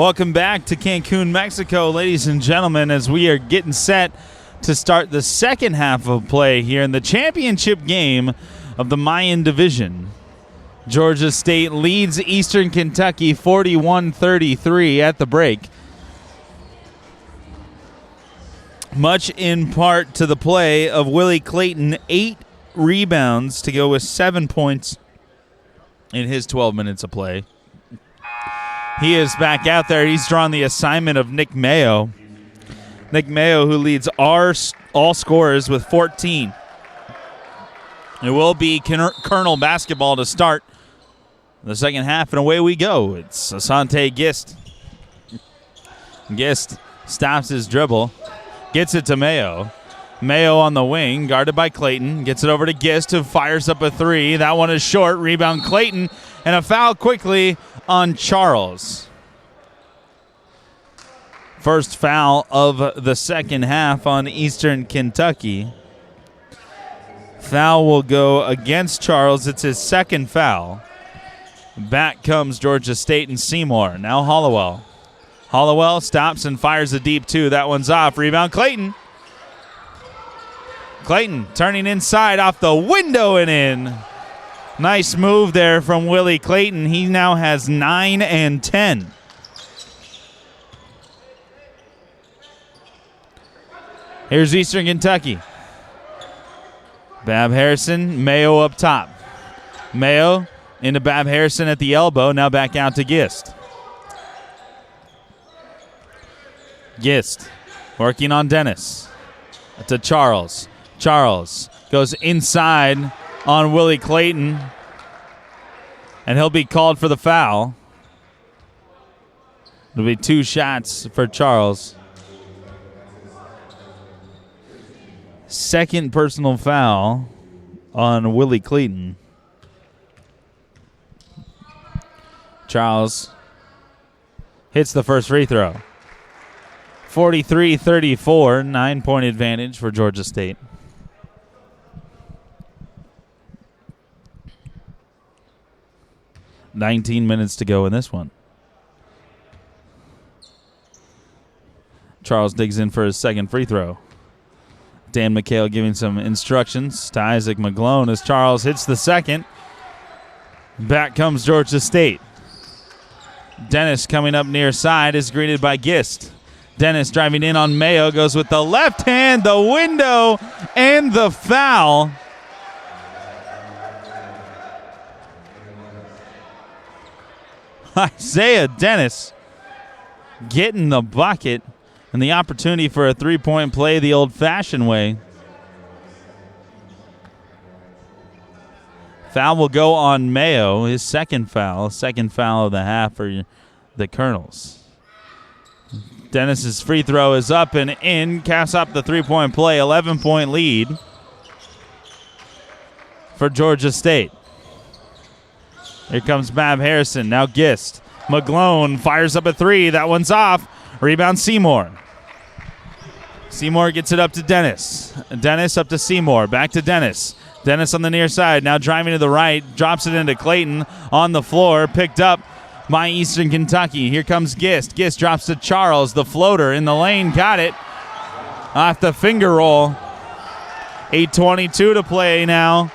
Welcome back to Cancun, Mexico, ladies and gentlemen, as we are getting set to start the second half of play here in the championship game of the Mayan division. Georgia State leads Eastern Kentucky 41-33 at the break. Much in part to the play of Willie Clayton, 8 rebounds to go with 7 points in his 12 minutes of play. He is back out there. He's drawn the assignment of Nick Mayo. Nick Mayo, who leads all scorers with 14. It will be Colonel basketball to start the second half, and away we go. It's Asante Gist. Gist stops his dribble, gets it to Mayo. Mayo on the wing, guarded by Clayton. Gets it over to Gist, who fires up a three. That one is short. Rebound Clayton, and a foul quickly on Charles. First foul of the second half on Eastern Kentucky. Foul will go against Charles. It's his second foul. Back comes Georgia State and Seymour. Now Hollowell. Hollowell stops and fires a deep two. That one's off. Rebound Clayton. Clayton turning inside off the window and in. Nice move there from Willie Clayton. He now has 9 and 10. Here's Eastern Kentucky. Bab Harrison, Mayo up top. Mayo into Bab Harrison at the elbow. Now back out to Gist. Gist working on Dennis. To Charles. Charles goes inside on Willie Clayton, and he'll be called for the foul. It'll be 2 shots for Charles. Second personal foul on Willie Clayton. Charles hits the first free throw. 43-34, 9-point advantage for Georgia State. $19 minutes to go in this one. Charles digs in for his second free throw. Dan McHale giving some instructions to Isaac McGlone as Charles hits the second. Back comes Georgia State. Dennis coming up near side is greeted by Gist. Dennis driving in on Mayo, goes with the left hand, the window, and the foul. Isaiah Dennis getting the bucket and the opportunity for a three-point play the old-fashioned way. Foul will go on Mayo, his second foul of the half for the Colonels. Dennis's free throw is up and in, caps up the three-point play, 11-point lead for Georgia State. Here comes Bab Harrison, now Gist. McGlone fires up a three, that one's off. Rebound Seymour. Seymour gets it up to Dennis. Dennis up to Seymour, back to Dennis. Dennis on the near side, now driving to the right, drops it into Clayton on the floor, picked up by Eastern Kentucky. Here comes Gist. Gist drops to Charles, the floater in the lane, got it. Off the finger roll. 8:22 to play now.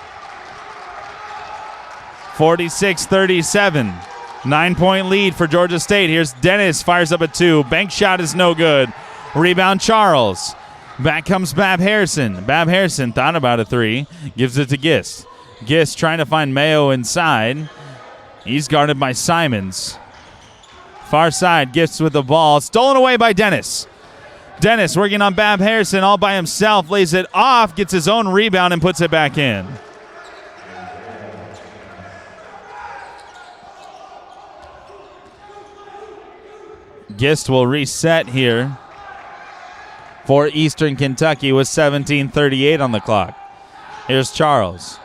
46-37. 9-point lead for Georgia State. Here's Dennis, fires up a two. Bank shot is no good. Rebound Charles. Back comes Bab Harrison. Bab Harrison thought about a three. Gives it to Gist. Gist trying to find Mayo inside. He's guarded by Simons. Far side, Gist with the ball. Stolen away by Dennis. Dennis working on Bab Harrison all by himself. Lays it off, gets his own rebound, and puts it back in. Gist will reset here for Eastern Kentucky with 17:38 on the clock. Here's Charles.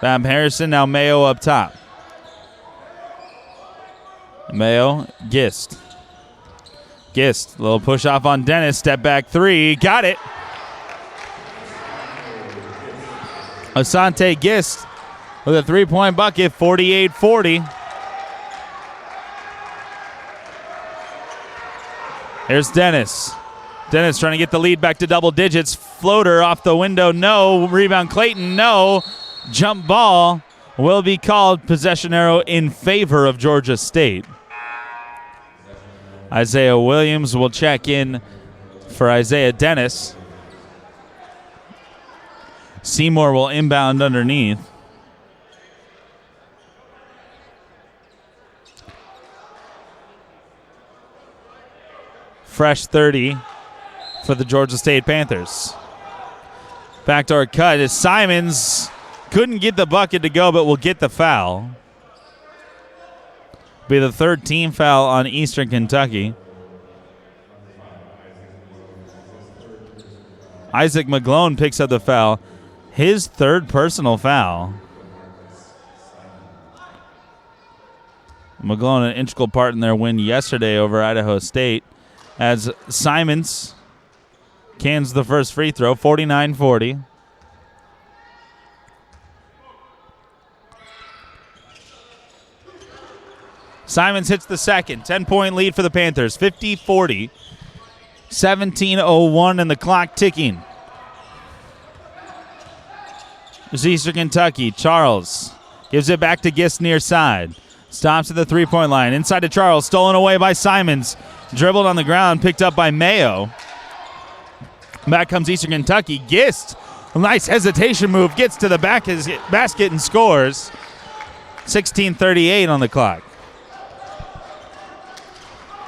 Bab Harrison, now Mayo up top. Mayo, Gist. Gist, little push off on Dennis, step back three, got it. Asante Gist with a three-point bucket, 48-40. Here's Dennis. Dennis trying to get the lead back to double digits. Floater off the window, no. Rebound Clayton, no. Jump ball will be called. Possession arrow in favor of Georgia State. Isaiah Williams will check in for Isaiah Dennis. Seymour will inbound underneath. Fresh 30 for the Georgia State Panthers. Backdoor cut is Simons. Couldn't get the bucket to go, but will get the foul. Be the third team foul on Eastern Kentucky. Isaac McGlone picks up the foul. His third personal foul. McGlone an integral part in their win yesterday over Idaho State as Simons cans the first free throw, 49-40. Simons hits the second. 10-point lead for the Panthers, 50-40. 17:01 and the clock ticking. There's Eastern Kentucky. Charles gives it back to Gist near side. Stops at the three-point line. Inside to Charles. Stolen away by Simons. Dribbled on the ground. Picked up by Mayo. Back comes Eastern Kentucky. Gist. A nice hesitation move. Gets to the basket and scores. 16:38 on the clock.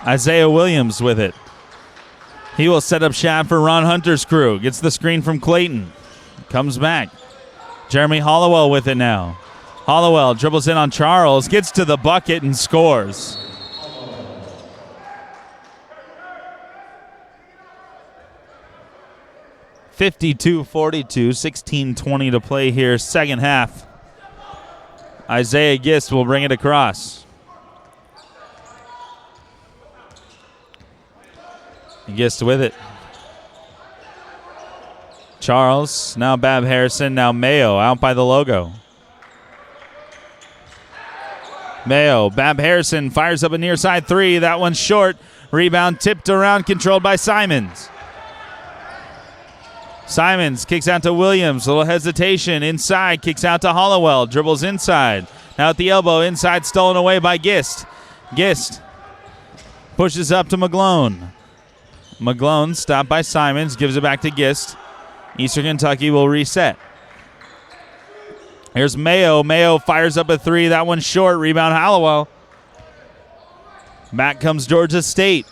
Isaiah Williams with it. He will set up shot for Ron Hunter's crew. Gets the screen from Clayton. Comes back. Jeremy Hollowell with it now. Hollowell dribbles in on Charles. Gets to the bucket and scores. (52-42), 16:20 to play here, second half. Isaiah Gist will bring it across. Gist with it. Charles, now Bab Harrison, now Mayo out by the logo. Mayo, Bab Harrison fires up a near side three. That one's short. Rebound tipped around, controlled by Simons. Simons kicks out to Williams. A little hesitation. Inside, kicks out to Hollowell. Dribbles inside. Now at the elbow. Inside, stolen away by Gist. Gist pushes up to McGlone. McGlone stopped by Simons. Gives it back to Gist. Eastern Kentucky will reset. Here's Mayo. Mayo fires up a three. That one's short. Rebound Hollowell. Back comes Georgia State.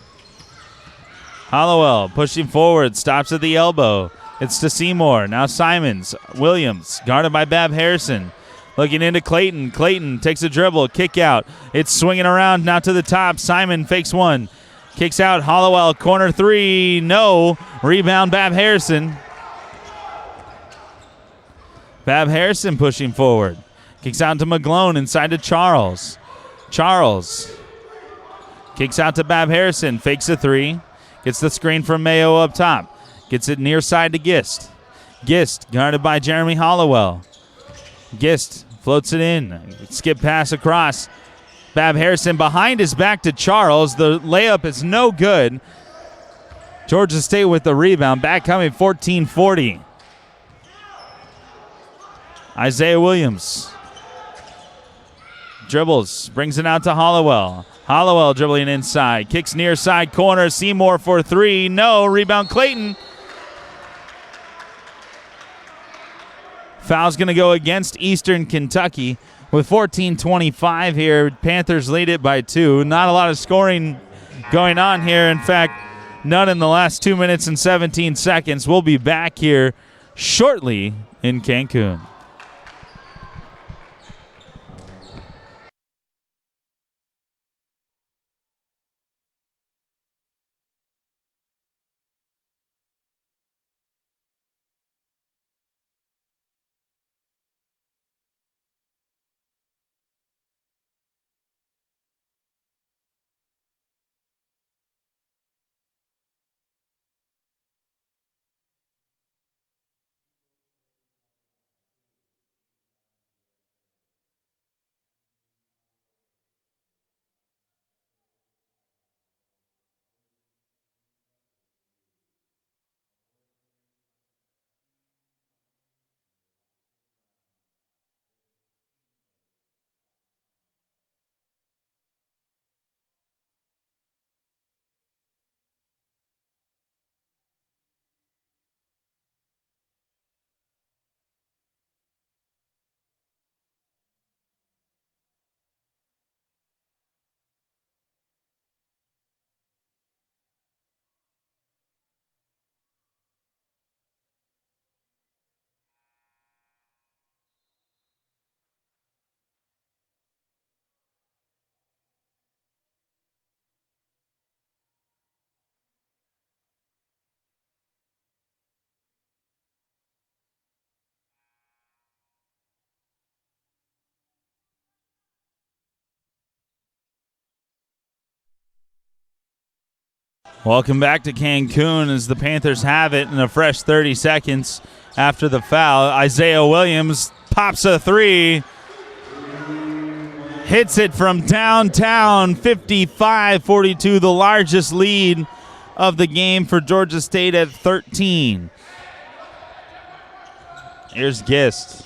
Hollowell pushing forward. Stops at the elbow. It's to Seymour. Now Simons. Williams guarded by Bab Harrison. Looking into Clayton. Clayton takes a dribble. Kick out. It's swinging around now to the top. Simon fakes one. Kicks out. Hollowell. Corner three. No. Rebound Bab Harrison. Bab Harrison pushing forward. Kicks out to McGlone. Inside to Charles. Charles kicks out to Bab Harrison. Fakes a three. Gets the screen from Mayo up top. Gets it near side to Gist. Gist guarded by Jeremy Hollowell. Gist floats it in. Skip pass across. Bab Harrison behind his back to Charles. The layup is no good. Georgia State with the rebound. Back coming 14-40. Isaiah Williams dribbles, brings it out to Hollowell. Hollowell dribbling inside, kicks near side corner. Seymour for three. No. Rebound Clayton. Foul's going to go against Eastern Kentucky with 14:25 here. Panthers lead it by 2. Not a lot of scoring going on here. In fact, none in the last 2 minutes and 17 seconds. We'll be back here shortly in Cancun. Welcome back to Cancun as the Panthers have it in a fresh 30 seconds after the foul. Isaiah Williams pops a three. Hits it from downtown, 55-42, the largest lead of the game for Georgia State at 13. Here's Gist.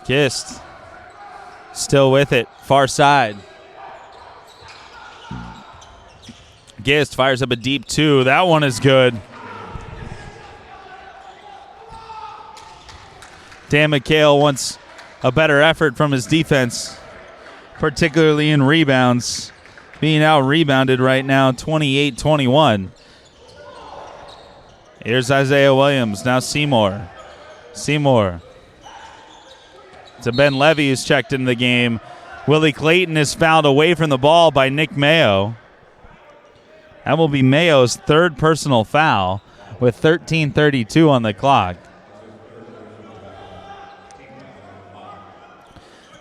Gist still with it, far side. Gist fires up a deep two. That one is good. Dan McHale wants a better effort from his defense, particularly in rebounds. Being out-rebounded right now, 28-21. Here's Isaiah Williams. Now Seymour. Seymour. To Ben Levy, who's checked into the game. Willie Clayton is fouled away from the ball by Nick Mayo. That will be Mayo's third personal foul with 13:32 on the clock.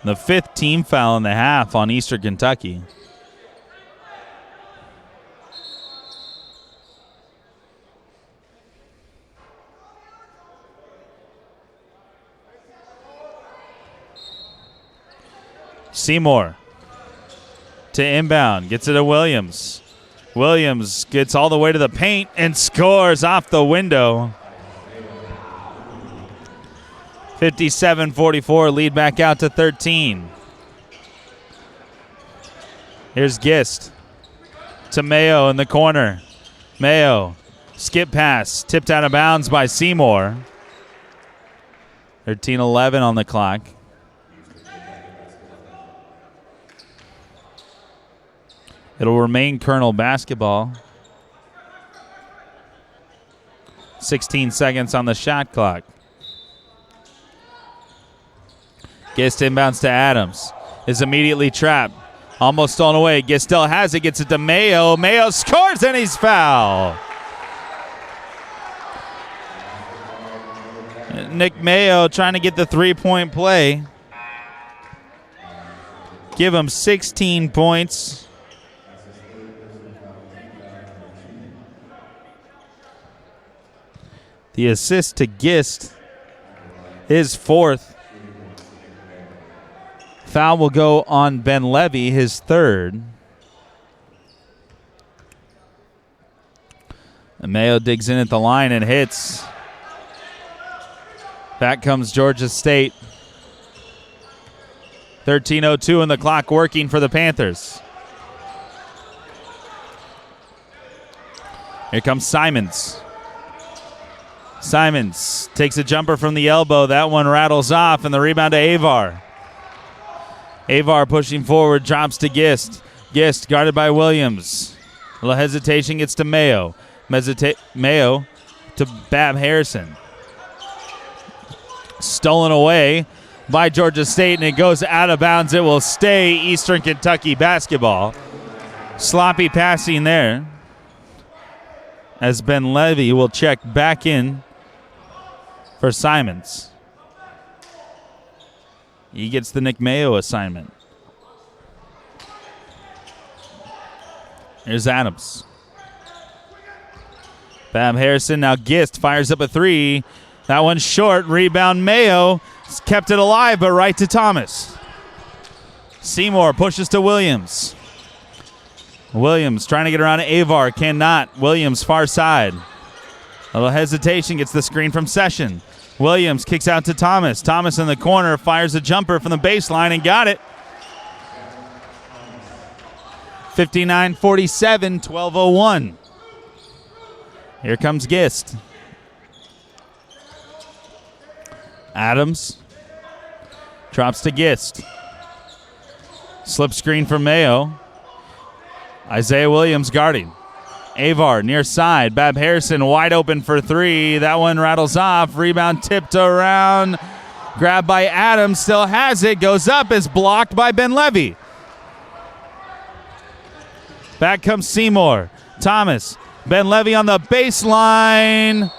The fifth team foul in the half on Eastern Kentucky. Seymour to inbound, gets it to Williams. Williams gets all the way to the paint and scores off the window. 57-44, lead back out to 13. Here's Gist to Mayo in the corner. Mayo, skip pass, tipped out of bounds by Seymour. 13-11 on the clock. It'll remain Colonel basketball. 16 seconds on the shot clock. Gist inbounds to Adams. Is immediately trapped. Almost stolen away. Gist still has it. Gets it to Mayo. Mayo scores and he's fouled. Nick Mayo trying to get the three-point play. Give him 16 points. The assist to Gist is fourth. Foul will go on Ben Levy, his third. And Mayo digs in at the line and hits. Back comes Georgia State. 13:02 in the clock working for the Panthers. Here comes Simons. Simons takes a jumper from the elbow. That one rattles off, and the rebound to Avar. Avar pushing forward, drops to Gist. Gist guarded by Williams. A little hesitation, gets to Mayo. Mayo to Bab Harrison. Stolen away by Georgia State, and it goes out of bounds. It will stay Eastern Kentucky basketball. Sloppy passing there, as Ben Levy will check back in for Simons. He gets the Nick Mayo assignment. Here's Adams. Bam Harrison, now Gist fires up a three. That one's short. Rebound Mayo. Kept it alive, but right to Thomas. Seymour pushes to Williams. Williams trying to get around to Avar. Cannot. Williams far side. A little hesitation, gets the screen from Session. Williams kicks out to Thomas. Thomas in the corner fires a jumper from the baseline and got it. 59-47, 12:01. Here comes Gist. Adams drops to Gist. Slip screen from Mayo. Isaiah Williams guarding. Avar near side. Bab Harrison wide open for three. That one rattles off. Rebound tipped around. Grabbed by Adams. Still has it. Goes up. Is blocked by Ben Levy. Back comes Seymour. Thomas. Ben Levy on the baseline.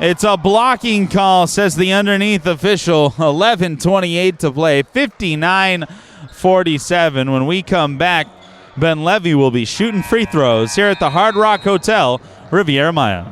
It's a blocking call, says the underneath official. 11:28 to play. 59-47. When we come back, Ben Levy will be shooting free throws here at the Hard Rock Hotel, Riviera Maya.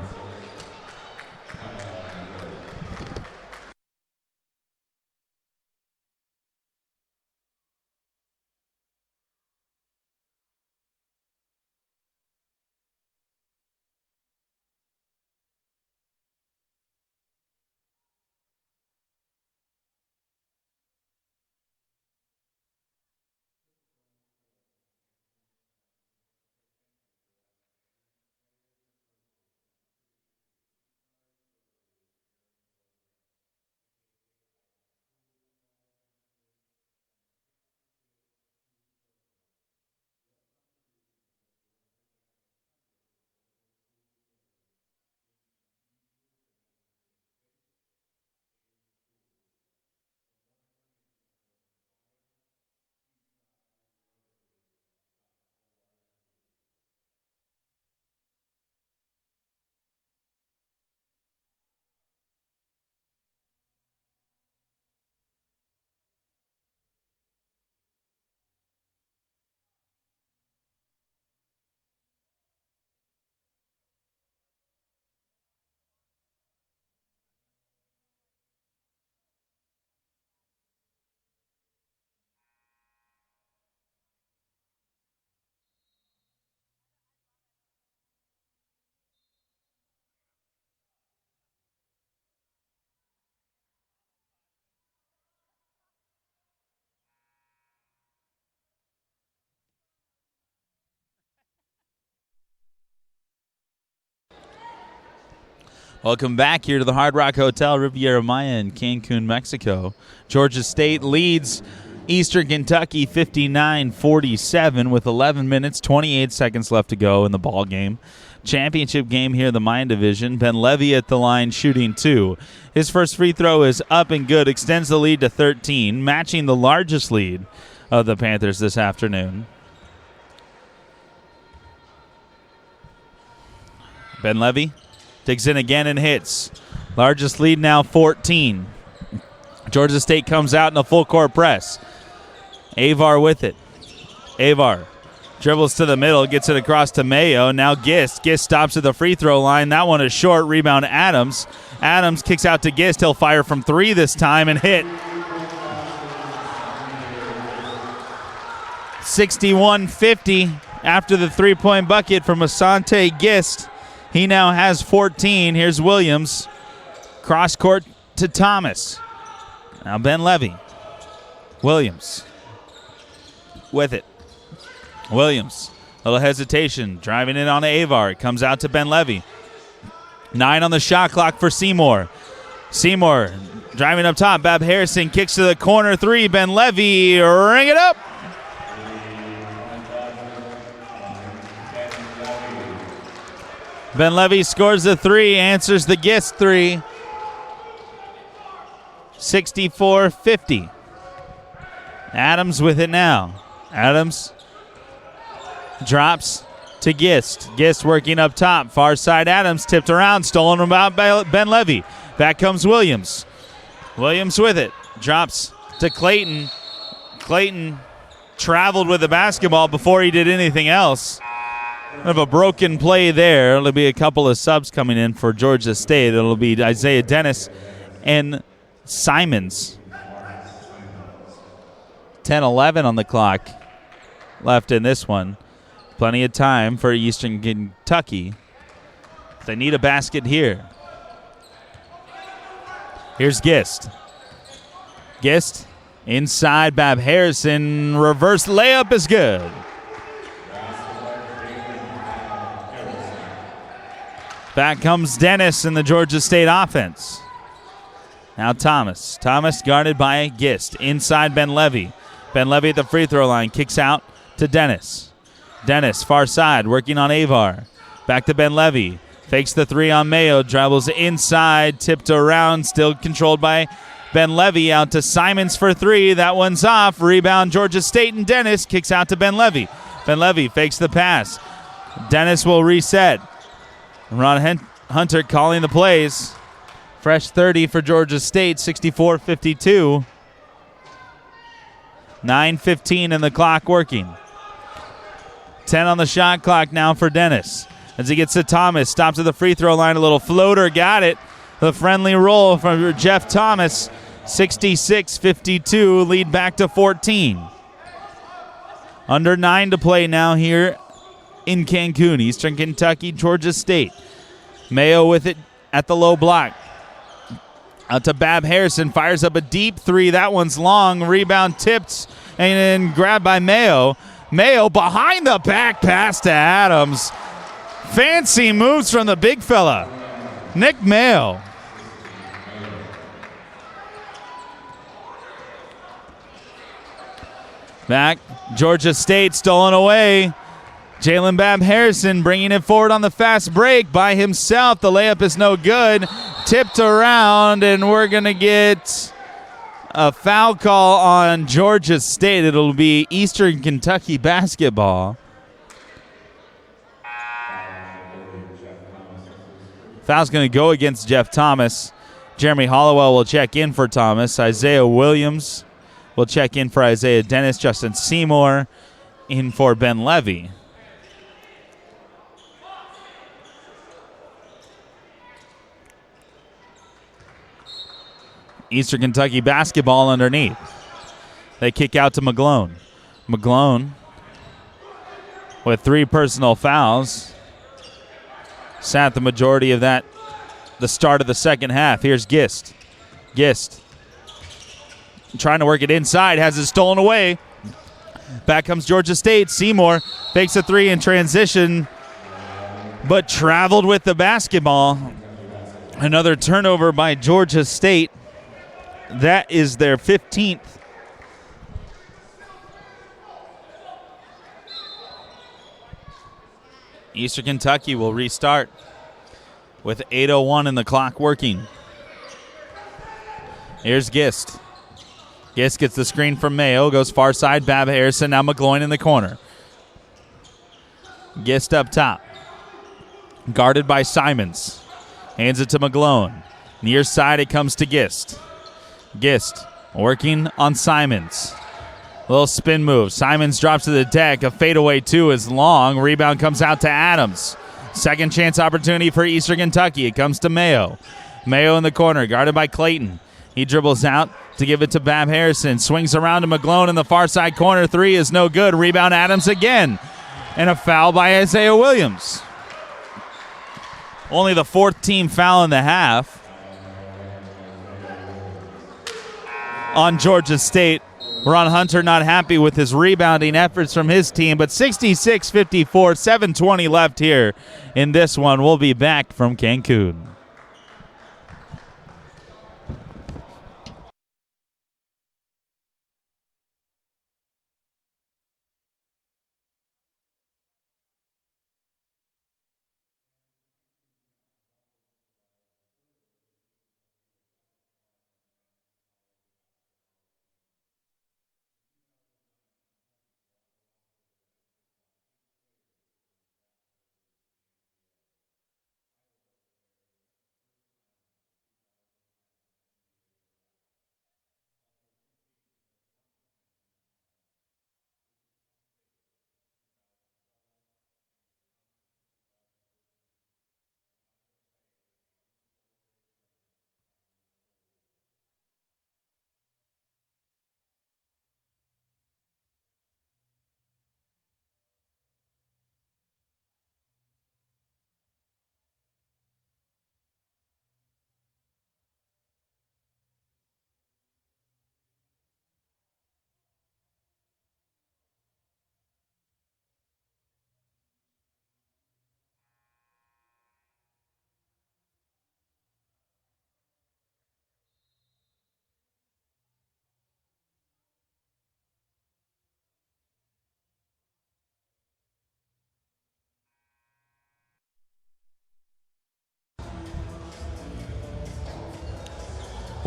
Welcome back here to the Hard Rock Hotel, Riviera Maya in Cancun, Mexico. Georgia State leads Eastern Kentucky 59-47 with 11 minutes, 28 seconds left to go in the ball game. Championship game here in the Mayan division. Ben Levy at the line shooting 2. His first free throw is up and good, extends the lead to 13, matching the largest lead of the Panthers this afternoon. Ben Levy digs in again and hits. Largest lead now 14. Georgia State comes out in a full court press. Avar with it. Avar dribbles to the middle, gets it across to Mayo. Now Gist. Gist stops at the free throw line. That one is short. Rebound Adams. Adams kicks out to Gist. He'll fire from 3 this time and hit. 61-50 after the three-point bucket from Asante Gist. He now has 14. Here's Williams. Cross court to Thomas. Now Ben Levy. Williams with it. Williams, a little hesitation, driving it on Avar. It comes out to Ben Levy. 9 on the shot clock for Seymour. Seymour driving up top. Bab Harrison kicks to the corner 3. Ben Levy, ring it up. Ben Levy scores the 3, answers the Gist 3. 64-50. Adams with it now. Adams drops to Gist. Gist working up top. Far side Adams tipped around. Stolen about by Ben Levy. Back comes Williams. Williams with it. Drops to Clayton. Clayton traveled with the basketball before he did anything else. Kind of a broken play there. There'll be a couple of subs coming in for Georgia State. It'll be Isaiah Dennis and Simons. 10-11 on the clock left in this one. Plenty of time for Eastern Kentucky. They need a basket here. Here's Gist. Gist inside. Bab Harrison. Reverse layup is good. Back comes Dennis in the Georgia State offense. Now Thomas. Thomas guarded by Gist. Inside Ben Levy. Ben Levy at the free throw line. Kicks out to Dennis. Dennis, far side, working on Avar. Back to Ben Levy. Fakes the 3 on Mayo. Dribbles inside. Tipped around. Still controlled by Ben Levy. Out to Simons for 3. That one's off. Rebound Georgia State, and Dennis kicks out to Ben Levy. Ben Levy fakes the pass. Dennis will reset. Ron Hunter calling the plays. Fresh 30 for Georgia State, 64-52. 9:15 in the clock working. 10 on the shot clock now for Dennis. As he gets to Thomas, stops at the free throw line, a little floater, got it. The friendly roll from Jeff Thomas, 66-52, lead back to 14. Under 9 to play now here in Cancun, Eastern Kentucky, Georgia State. Mayo with it at the low block. Out to Bab Harrison, fires up a deep three. That one's long. Rebound tipped and then grabbed by Mayo. Mayo behind the back pass to Adams. Fancy moves from the big fella, Nick Mayo. Back, Georgia State stolen away. Jalen Bab Harrison bringing it forward on the fast break by himself. The layup is no good. Tipped around, and we're going to get a foul call on Georgia State. It'll be Eastern Kentucky basketball. Foul's going to go against Jeff Thomas. Jeremy Hollowell will check in for Thomas. Isaiah Williams will check in for Isaiah Dennis. Justin Seymour in for Ben Levy. Eastern Kentucky basketball underneath. They kick out to McGlone. McGlone with 3 personal fouls. Sat the majority of that the start of the second half. Here's Gist. Gist trying to work it inside, has it stolen away. Back comes Georgia State. Seymour fakes a 3 in transition, but traveled with the basketball. Another turnover by Georgia State. That is their 15th. Eastern Kentucky will restart with 8:01 in the clock working. Here's Gist. Gist gets the screen from Mayo, goes far side, Bab Harrison, now McGloin in the corner. Gist up top. Guarded by Simons. Hands it to McGlone. Near side it comes to Gist. Gist working on Simons. Little spin move. Simons drops to the deck. A fadeaway 2 is long. Rebound comes out to Adams. Second chance opportunity for Eastern Kentucky. It comes to Mayo. Mayo in the corner, guarded by Clayton. He dribbles out to give it to Bab Harrison. Swings around to McGlone in the far side corner. 3 is no good. Rebound Adams again. And a foul by Isaiah Williams. Only the 4th team foul in the half on Georgia State. Ron Hunter not happy with his rebounding efforts from his team, but 66-54, 7:20 left here in this one. We'll be back from Cancun.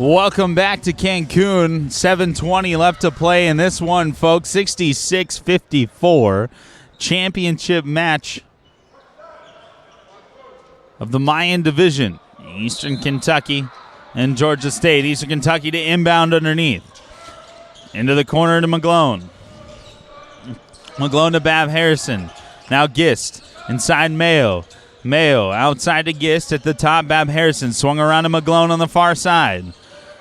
Welcome back to Cancun. 7:20 left to play in this one, folks. 66-54. Championship match of the Mayan division. Eastern Kentucky and Georgia State. Eastern Kentucky to inbound underneath. Into the corner to McGlone. McGlone to Bab Harrison. Now Gist inside Mayo. Mayo outside to Gist at the top. Bab Harrison swung around to McGlone on the far side.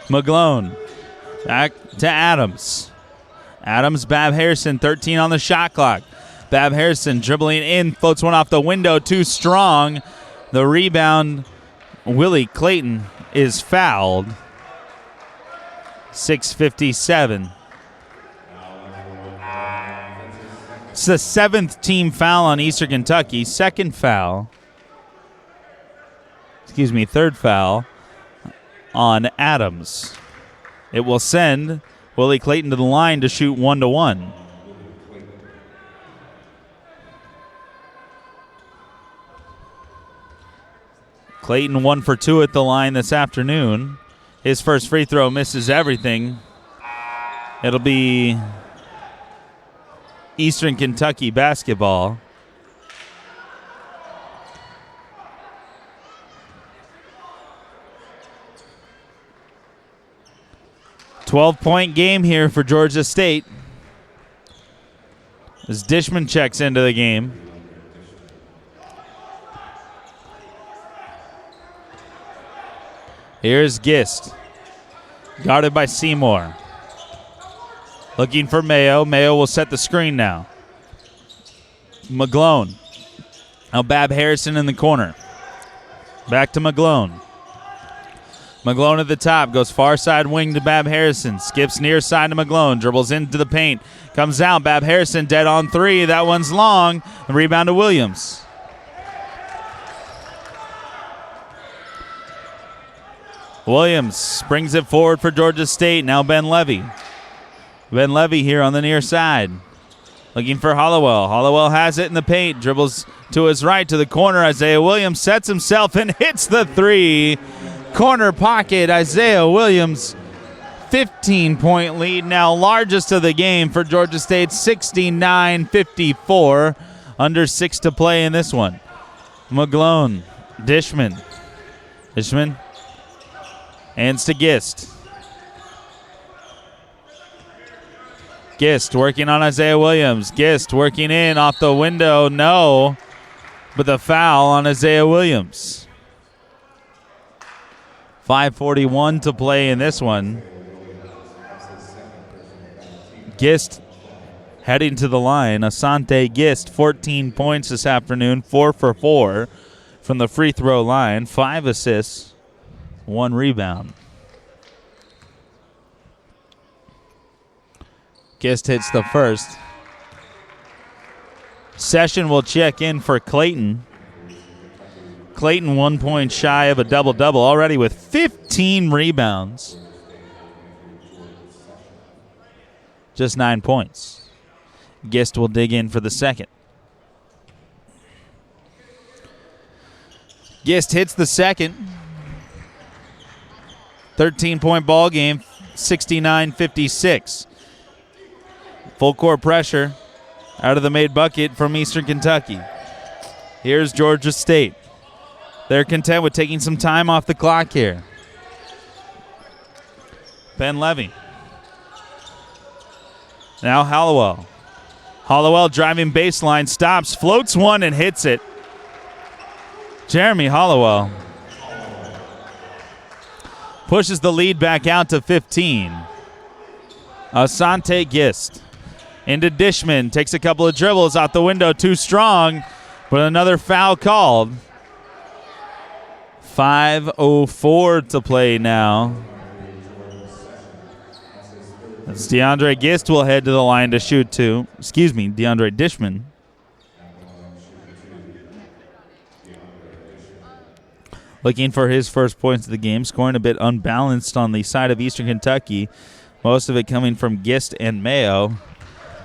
McGlone back to Adams. Adams, Bab Harrison, 13 on the shot clock. Bab Harrison dribbling in, floats one off the window, too strong. The rebound, Willie Clayton is fouled. 6:57. It's the 7th team foul on Eastern Kentucky. Third foul on Adams. It will send Willie Clayton to the line to shoot 1-1. Clayton 1 for 2 at the line this afternoon. His first free throw misses everything. It'll be Eastern Kentucky basketball. .12-point game here for Georgia State as Dishman checks into the game. Here's Gist, guarded by Seymour. Looking for Mayo. Mayo will set the screen now. McGlone. Now Bab Harrison in the corner. Back to McGlone. McGlone at the top, goes far side wing to Bab Harrison. Skips near side to McGlone, dribbles into the paint. Comes out, Bab Harrison dead on three. That one's long. The rebound to Williams. Williams brings it forward for Georgia State. Now Ben Levy. Ben Levy here on the near side. Looking for Hollowell. Hollowell has it in the paint. Dribbles to his right to the corner. Isaiah Williams sets himself and hits the three. Corner pocket, Isaiah Williams. 15-point lead now. Largest of the game for Georgia State. 69-54. Under 6 to play in this one. McGlone. Dishman. Hands to Gist. Gist working on Isaiah Williams. Gist working in off the window. No. But the foul on Isaiah Williams. 5:41 to play in this one. Gist heading to the line. Asante Gist, 14 points this afternoon. 4 for 4 from the free throw line. 5 assists. 1 rebound. Gist hits the first. Session will check in for Clayton. Clayton 1 point shy of a double-double already with 15 rebounds. Just 9 points. Gist will dig in for the second. Gist hits the second. 13-point ball game, 69-56. Full court pressure out of the made bucket from Eastern Kentucky. Here's Georgia State. They're content with taking some time off the clock here. Ben Levy. Now Hollowell. Hollowell driving baseline, stops, floats one, and hits it. Jeremy Hollowell pushes the lead back out to 15. Asante Gist into Dishman. Takes a couple of dribbles out the window, too strong, but another foul called. 5:04 to play now. As DeAndre Gist will head to the line to shoot two. DeAndre Dishman. Looking for his first points of the game, scoring a bit unbalanced on the side of Eastern Kentucky. Most of it coming from Gist and Mayo.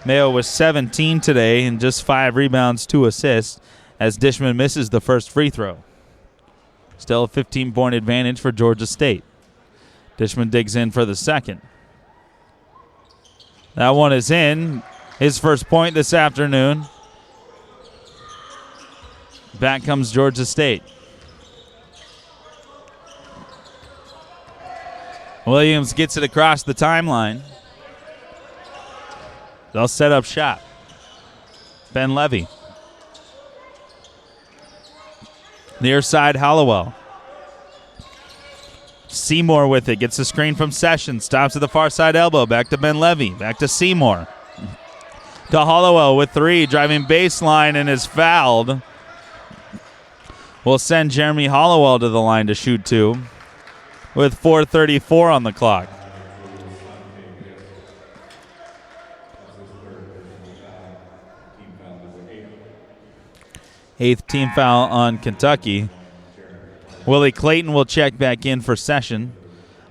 Mayo was 17 today and just 5 rebounds, 2 assists as Dishman misses the first free throw. Still a 15-point advantage for Georgia State. Dishman digs in for the second. That one is in. His first point this afternoon. Back comes Georgia State. Williams gets it across the timeline. They'll set up shop. Ben Levy. Near side, Hollowell. Seymour with it. Gets the screen from Sessions. Stops at the far side elbow. Back to Ben Levy. Back to Seymour. To Hollowell with 3. Driving baseline and is fouled. Will send Jeremy Hollowell to the line to shoot 2 with 4:34 on the clock. Eighth team foul on Kentucky. Willie Clayton will check back in for Session.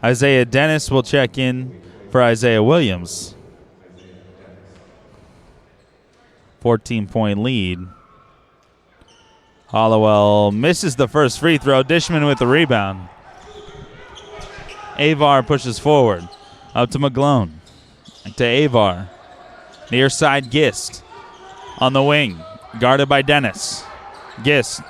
Isaiah Dennis will check in for Isaiah Williams. 14-point lead. Hollowell misses the first free throw. Dishman with the rebound. Avar pushes forward. Up to McGlone. Back to Avar. Near side Gist. On the wing. Guarded by Dennis. Gist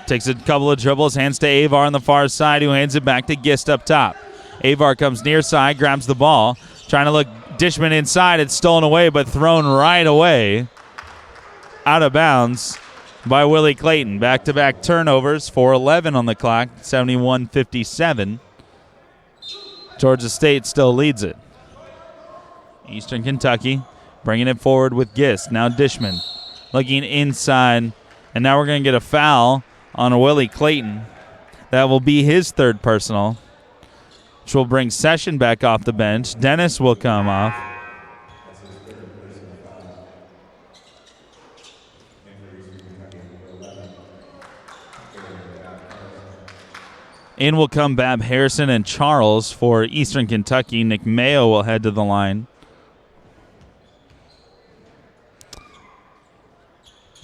takes a couple of dribbles. Hands to Avar on the far side, who hands it back to Gist up top. Avar comes near side. Grabs the ball. Trying to look Dishman inside. It's stolen away, but thrown right away. Out of bounds by Willie Clayton. Back-to-back turnovers, 4:11 on the clock, 71-57. Georgia State still leads it. Eastern Kentucky bringing it forward with Gist. Now Dishman looking inside, and now we're going to get a foul on Willie Clayton. That will be his third personal, which will bring Session back off the bench. Dennis will come off. In will come Bab Harrison and Charles for Eastern Kentucky. Nick Mayo will head to the line.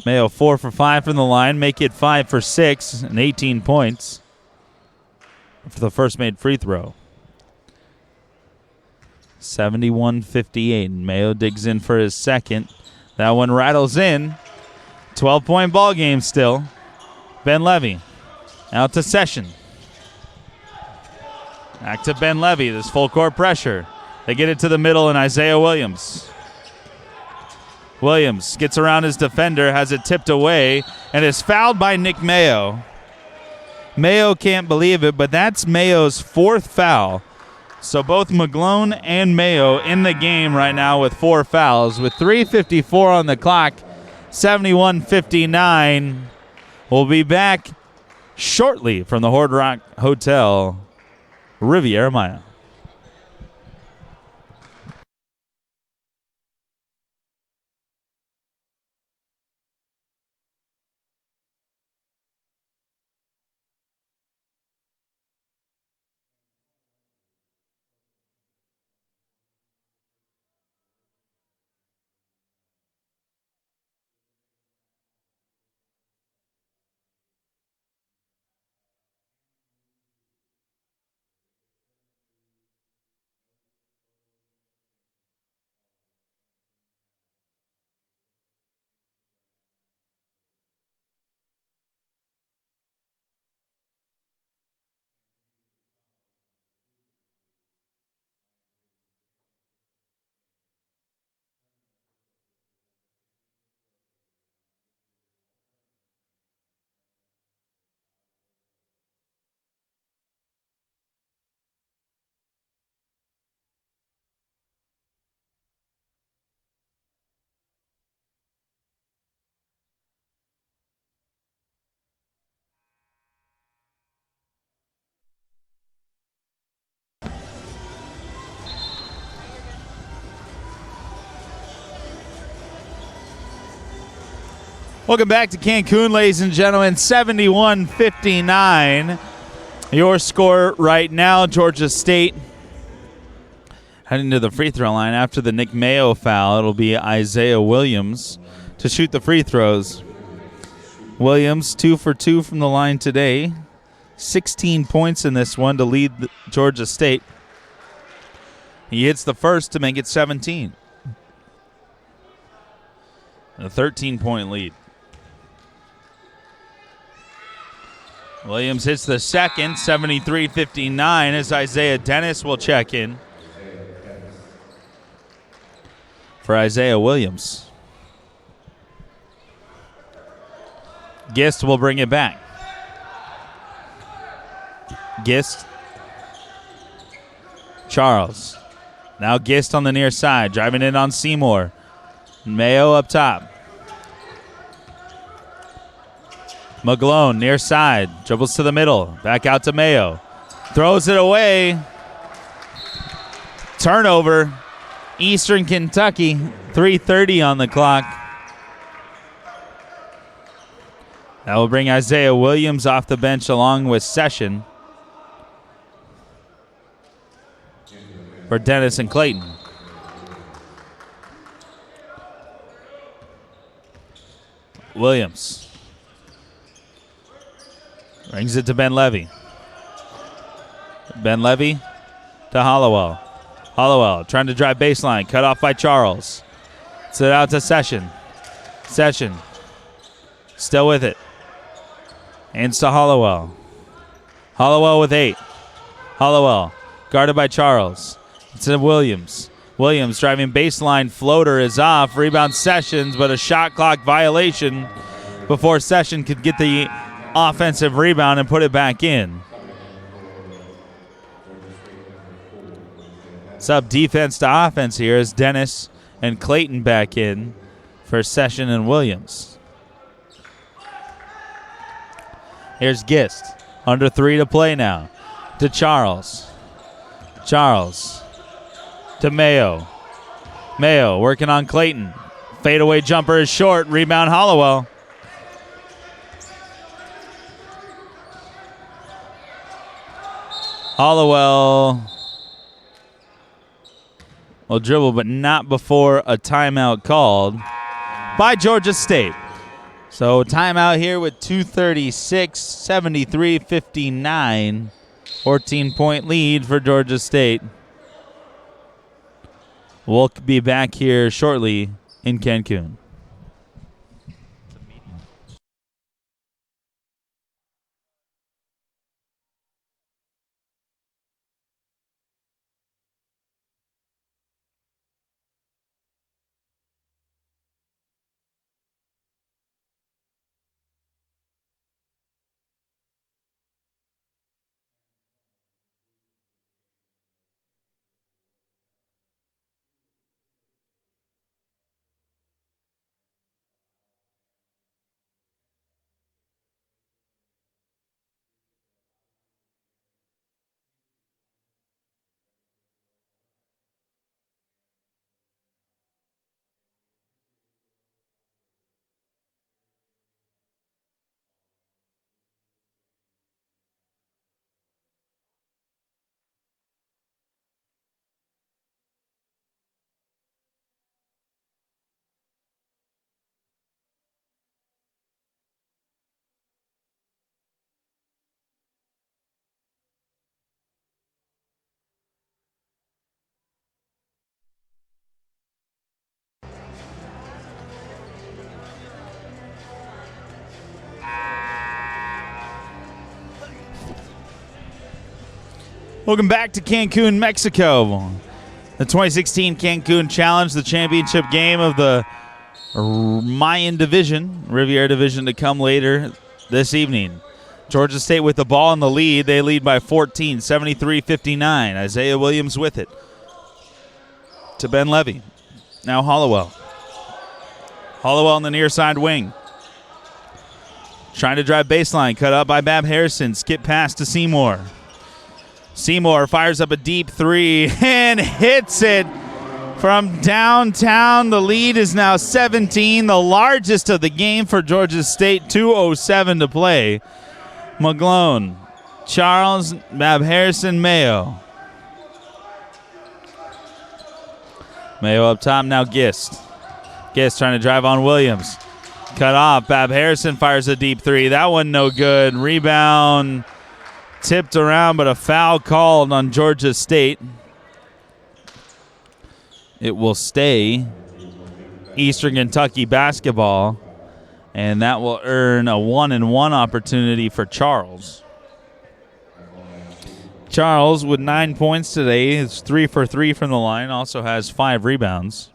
Mayo 4 for 5 from the line. Make it 5 for 6 and 18 points for the first made free throw. 71-58. Mayo digs in for his second. That one rattles in. 12-point ball game still. Ben Levy out to Session. Back to Ben Levy. This full court pressure. They get it to the middle, and Isaiah Williams. Williams gets around his defender, has it tipped away, and is fouled by Nick Mayo. Mayo can't believe it, but that's Mayo's 4th foul. So both McGlone and Mayo in the game right now with 4 fouls. With 3:54 on the clock, 71-59. We'll be back shortly from the Hard Rock Hotel, Riviera Maya. Welcome back to Cancun, ladies and gentlemen. 71-59. Your score right now, Georgia State heading to the free throw line after the Nick Mayo foul. It'll be Isaiah Williams to shoot the free throws. Williams 2 for 2 from the line today. 16 points in this one to lead Georgia State. He hits the first to make it 17. A 13-point lead. Williams hits the second, 73-59, as Isaiah Dennis will check in for Isaiah Williams. Gist will bring it back. Gist. Charles. Now Gist on the near side, driving in on Seymour. Mayo up top. McGlone, near side, dribbles to the middle, back out to Mayo. Throws it away. Turnover. Eastern Kentucky, 3:30 on the clock. That will bring Isaiah Williams off the bench along with Session for Dennis and Clayton. Williams brings it to Ben Levy. Ben Levy to Hollowell. Hollowell trying to drive baseline, cut off by Charles. Sit out to Session. Session still with it. Hands to Hollowell. Hollowell with 8. Hollowell guarded by Charles. It's to Williams. Williams driving baseline, floater is off. Rebound Sessions, but a shot clock violation before Session could get the offensive rebound and put it back in. Sub defense to offense here as Dennis and Clayton back in for Session and Williams. Here's Gist. Under 3 to play now. To Charles. Charles. To Mayo. Mayo working on Clayton. Fadeaway jumper is short. Rebound Hollowell. Hollowell will dribble, but not before a timeout called by Georgia State. So timeout here with 2:36, 73-59. 14-point lead for Georgia State. We'll be back here shortly in Cancun. Welcome back to Cancun, Mexico. The 2016 Cancun Challenge, the championship game of the Mayan division, Riviera division to come later this evening. Georgia State with the ball in the lead. They lead by 14, 73-59. Isaiah Williams with it. To Ben Levy. Now Hollowell. Hollowell on the near side wing. Trying to drive baseline. Cut up by Bab Harrison. Skip pass to Seymour. Seymour fires up a deep 3 and hits it from downtown. The lead is now 17, the largest of the game for Georgia State. 2:07 to play. McGlone, Charles, Bab Harrison, Mayo. Mayo up top, now Gist. Gist trying to drive on Williams. Cut off. Bab Harrison fires a deep 3. That one no good. Rebound tipped around, but a foul called on Georgia State. It will stay Eastern Kentucky basketball, and that will earn a 1-and-1 opportunity for Charles. Charles with 9 points today. It's 3 for 3 from the line. Also has 5 rebounds.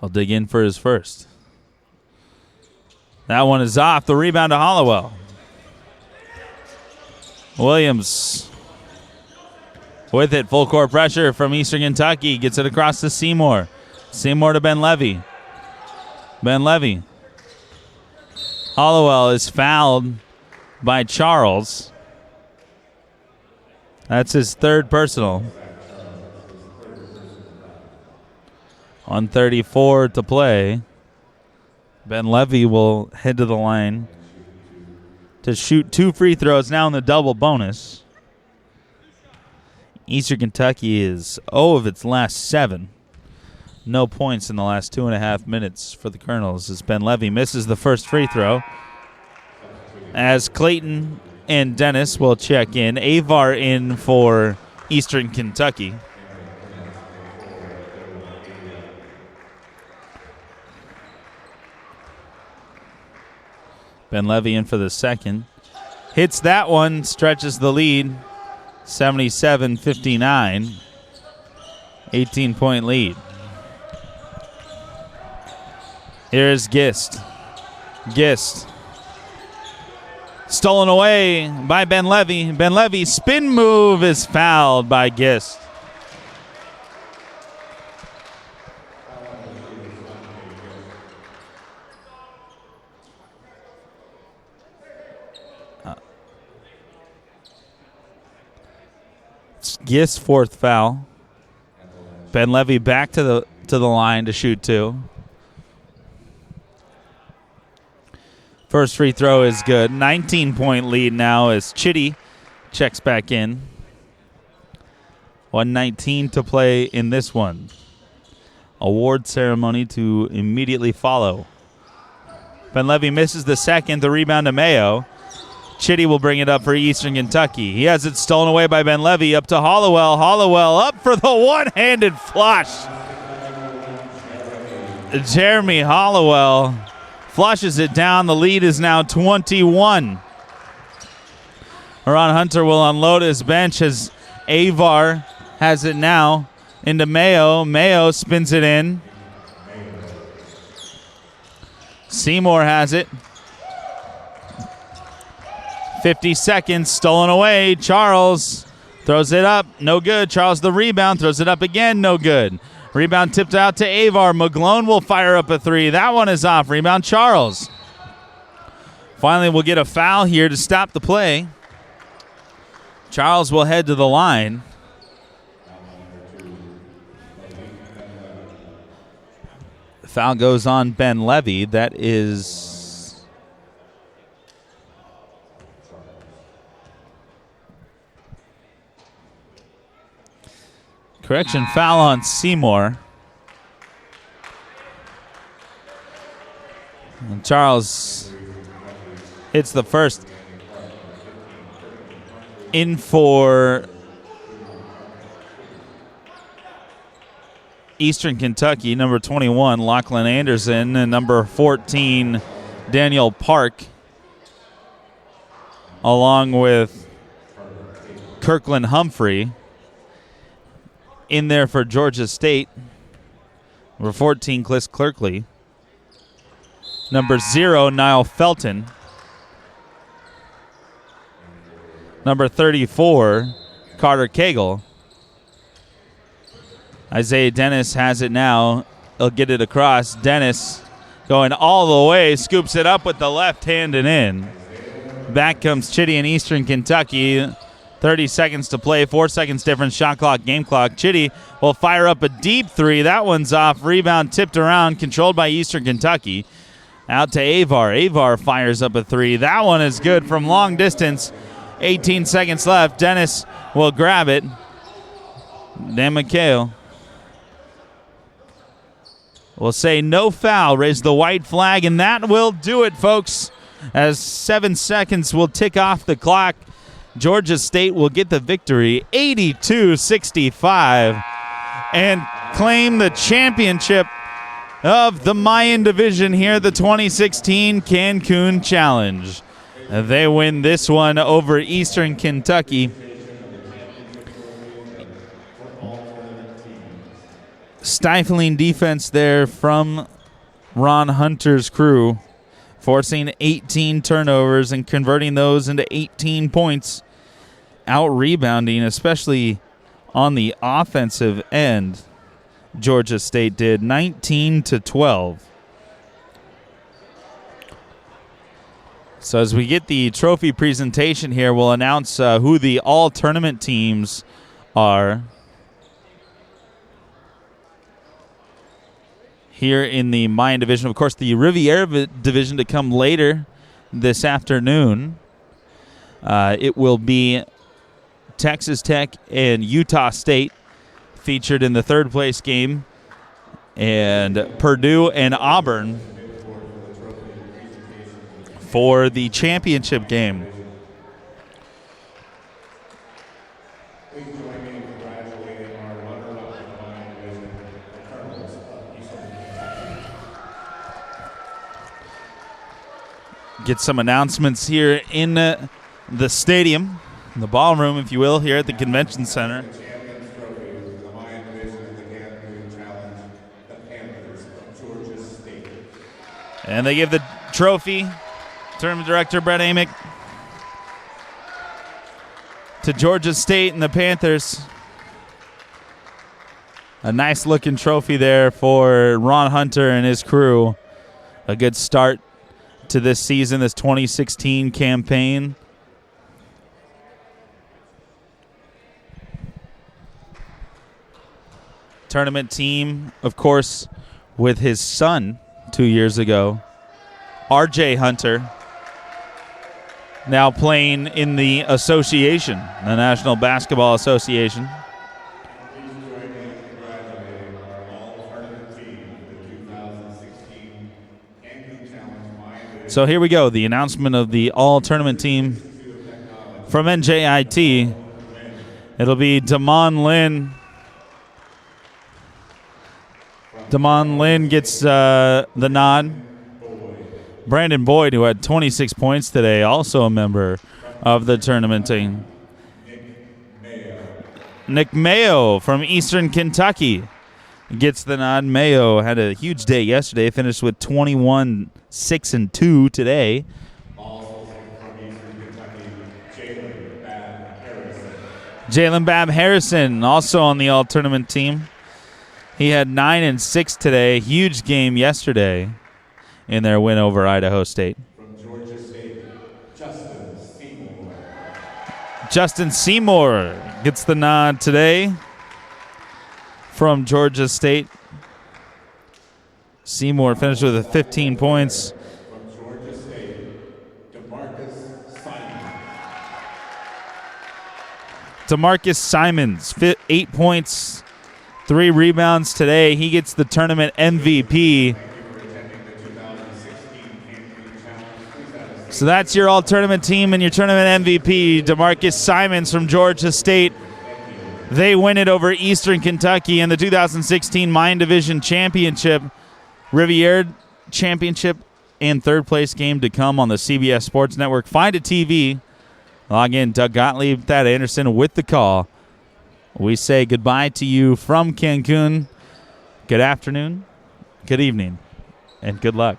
I'll dig in for his first. That one is off. The rebound to Hollowell. Williams with it. Full court pressure from Eastern Kentucky. Gets it across to Seymour. Seymour to Ben Levy. Ben Levy. Hollowell is fouled by Charles. That's his third personal. 1:34 to play. Ben Levy will head to the line to shoot 2 free throws now in the double bonus. Eastern Kentucky is 0 of its last 7. No points in the last 2.5 minutes for the Colonels as Ben Levy misses the first free throw. As Clayton and Dennis will check in. Avar in for Eastern Kentucky. Ben Levy in for the second. Hits that one, stretches the lead. 77-59. 18-point lead. Here's Gist. Gist. Stolen away by Ben Levy. Ben Levy's spin move is fouled by Gist. Gist's fourth foul. Ben Levy back to the line to shoot 2. First free throw is good. 19-point lead now as Chitty checks back in. 1:19 to play in this one. Award ceremony to immediately follow. Ben Levy misses the second. The rebound to Mayo. Chitty will bring it up for Eastern Kentucky. He has it stolen away by Ben Levy. Up to Hollowell. Hollowell up for the one-handed flush. Jeremy Hollowell flushes it down. The lead is now 21. Ron Hunter will unload his bench as Avar has it now into Mayo. Mayo spins it in. Seymour has it. 50 seconds, stolen away. Charles throws it up, no good. Charles the rebound, throws it up again, no good. Rebound tipped out to Avar. McGlone will fire up a 3. That one is off. Rebound Charles. Finally, we'll get a foul here to stop the play. Charles will head to the line. The foul goes on Ben Levy. That is correction, foul on Seymour. And Charles hits the first. In for Eastern Kentucky, number 21, Lachlan Anderson, and number 14, Daniel Park, along with Kirkland Humphrey. In there for Georgia State, number 14, Cliss Clerkley. Number 0, Niall Felton. Number 34, Carter Cagle. Isaiah Dennis has it now. He'll get it across. Dennis going all the way, scoops it up with the left hand and in. Back comes Chitty in Eastern Kentucky. 30 seconds to play, 4 seconds difference, shot clock, game clock. Chitty will fire up a deep 3. That one's off. Rebound tipped around, controlled by Eastern Kentucky. Out to Avar. Avar fires up a 3. That one is good from long distance. 18 seconds left. Dennis will grab it. Dan McHale will say no foul, raise the white flag, and that will do it, folks, as 7 seconds will tick off the clock. Georgia State will get the victory, 82-65, and claim the championship of the Mayan division here, the 2016 Cancun Challenge. They win this one over Eastern Kentucky. Stifling defense there from Ron Hunter's crew, forcing 18 turnovers and converting those into 18 points. out-rebounding, especially on the offensive end. Georgia State did 19-12. So as we get the trophy presentation here, we'll announce who the all-tournament teams are here in the Mayan division. Of course, the Riviera division to come later this afternoon. It will be Texas Tech and Utah State featured in the third place game, and Purdue and Auburn for the championship game. Please join me in congratulating our runner-up in the Mayan division, the Colonels of Eastern Kentucky. Get some announcements here in the stadium, in the ballroom, if you will, here at the Convention Center. The Champions Trophy in the Mayan division of the Cancun Challenge, the Panthers of Georgia State. And they give the trophy, Tournament Director Brett Amick, to Georgia State and the Panthers. A nice-looking trophy there for Ron Hunter and his crew. A good start to this season, this 2016 campaign. Tournament team, of course, with his son 2 years ago, R.J. Hunter, now playing in the association, the National Basketball Association. Please join me in congratulating our all-tournament team for the 2016 Cancun Challenge Mayan division. So here we go, the announcement of the all-tournament team from NJIT. It'll be Damon Lynn. Damon Lynn gets the nod. Brandon Boyd, who had 26 points today, also a member of the tournament team. Nick Mayo from Eastern Kentucky gets the nod. Mayo had a huge day yesterday, finished with 21, 6, and 2 today. Also from Eastern Kentucky, Jalen Bab Harrison. Jalen Bab Harrison, also on the all-tournament team. He had 9 and 6 today. Huge game yesterday in their win over Idaho State. From Georgia State, Justin Seymour. Justin Seymour gets the nod today from Georgia State. Seymour finished with 15 points. From Georgia State, DeMarcus Simons. DeMarcus Simons, 8 points, 3 rebounds today. He gets the tournament MVP. So that's your all-tournament team and your tournament MVP, DeMarcus Simons from Georgia State. They win it over Eastern Kentucky in the 2016 Mayan Division Championship. Riviera Championship and third-place game to come on the CBS Sports Network. Find a TV. Log in, Doug Gottlieb, Thad Anderson with the call. We say goodbye to you from Cancun. Good afternoon, good evening, and good luck.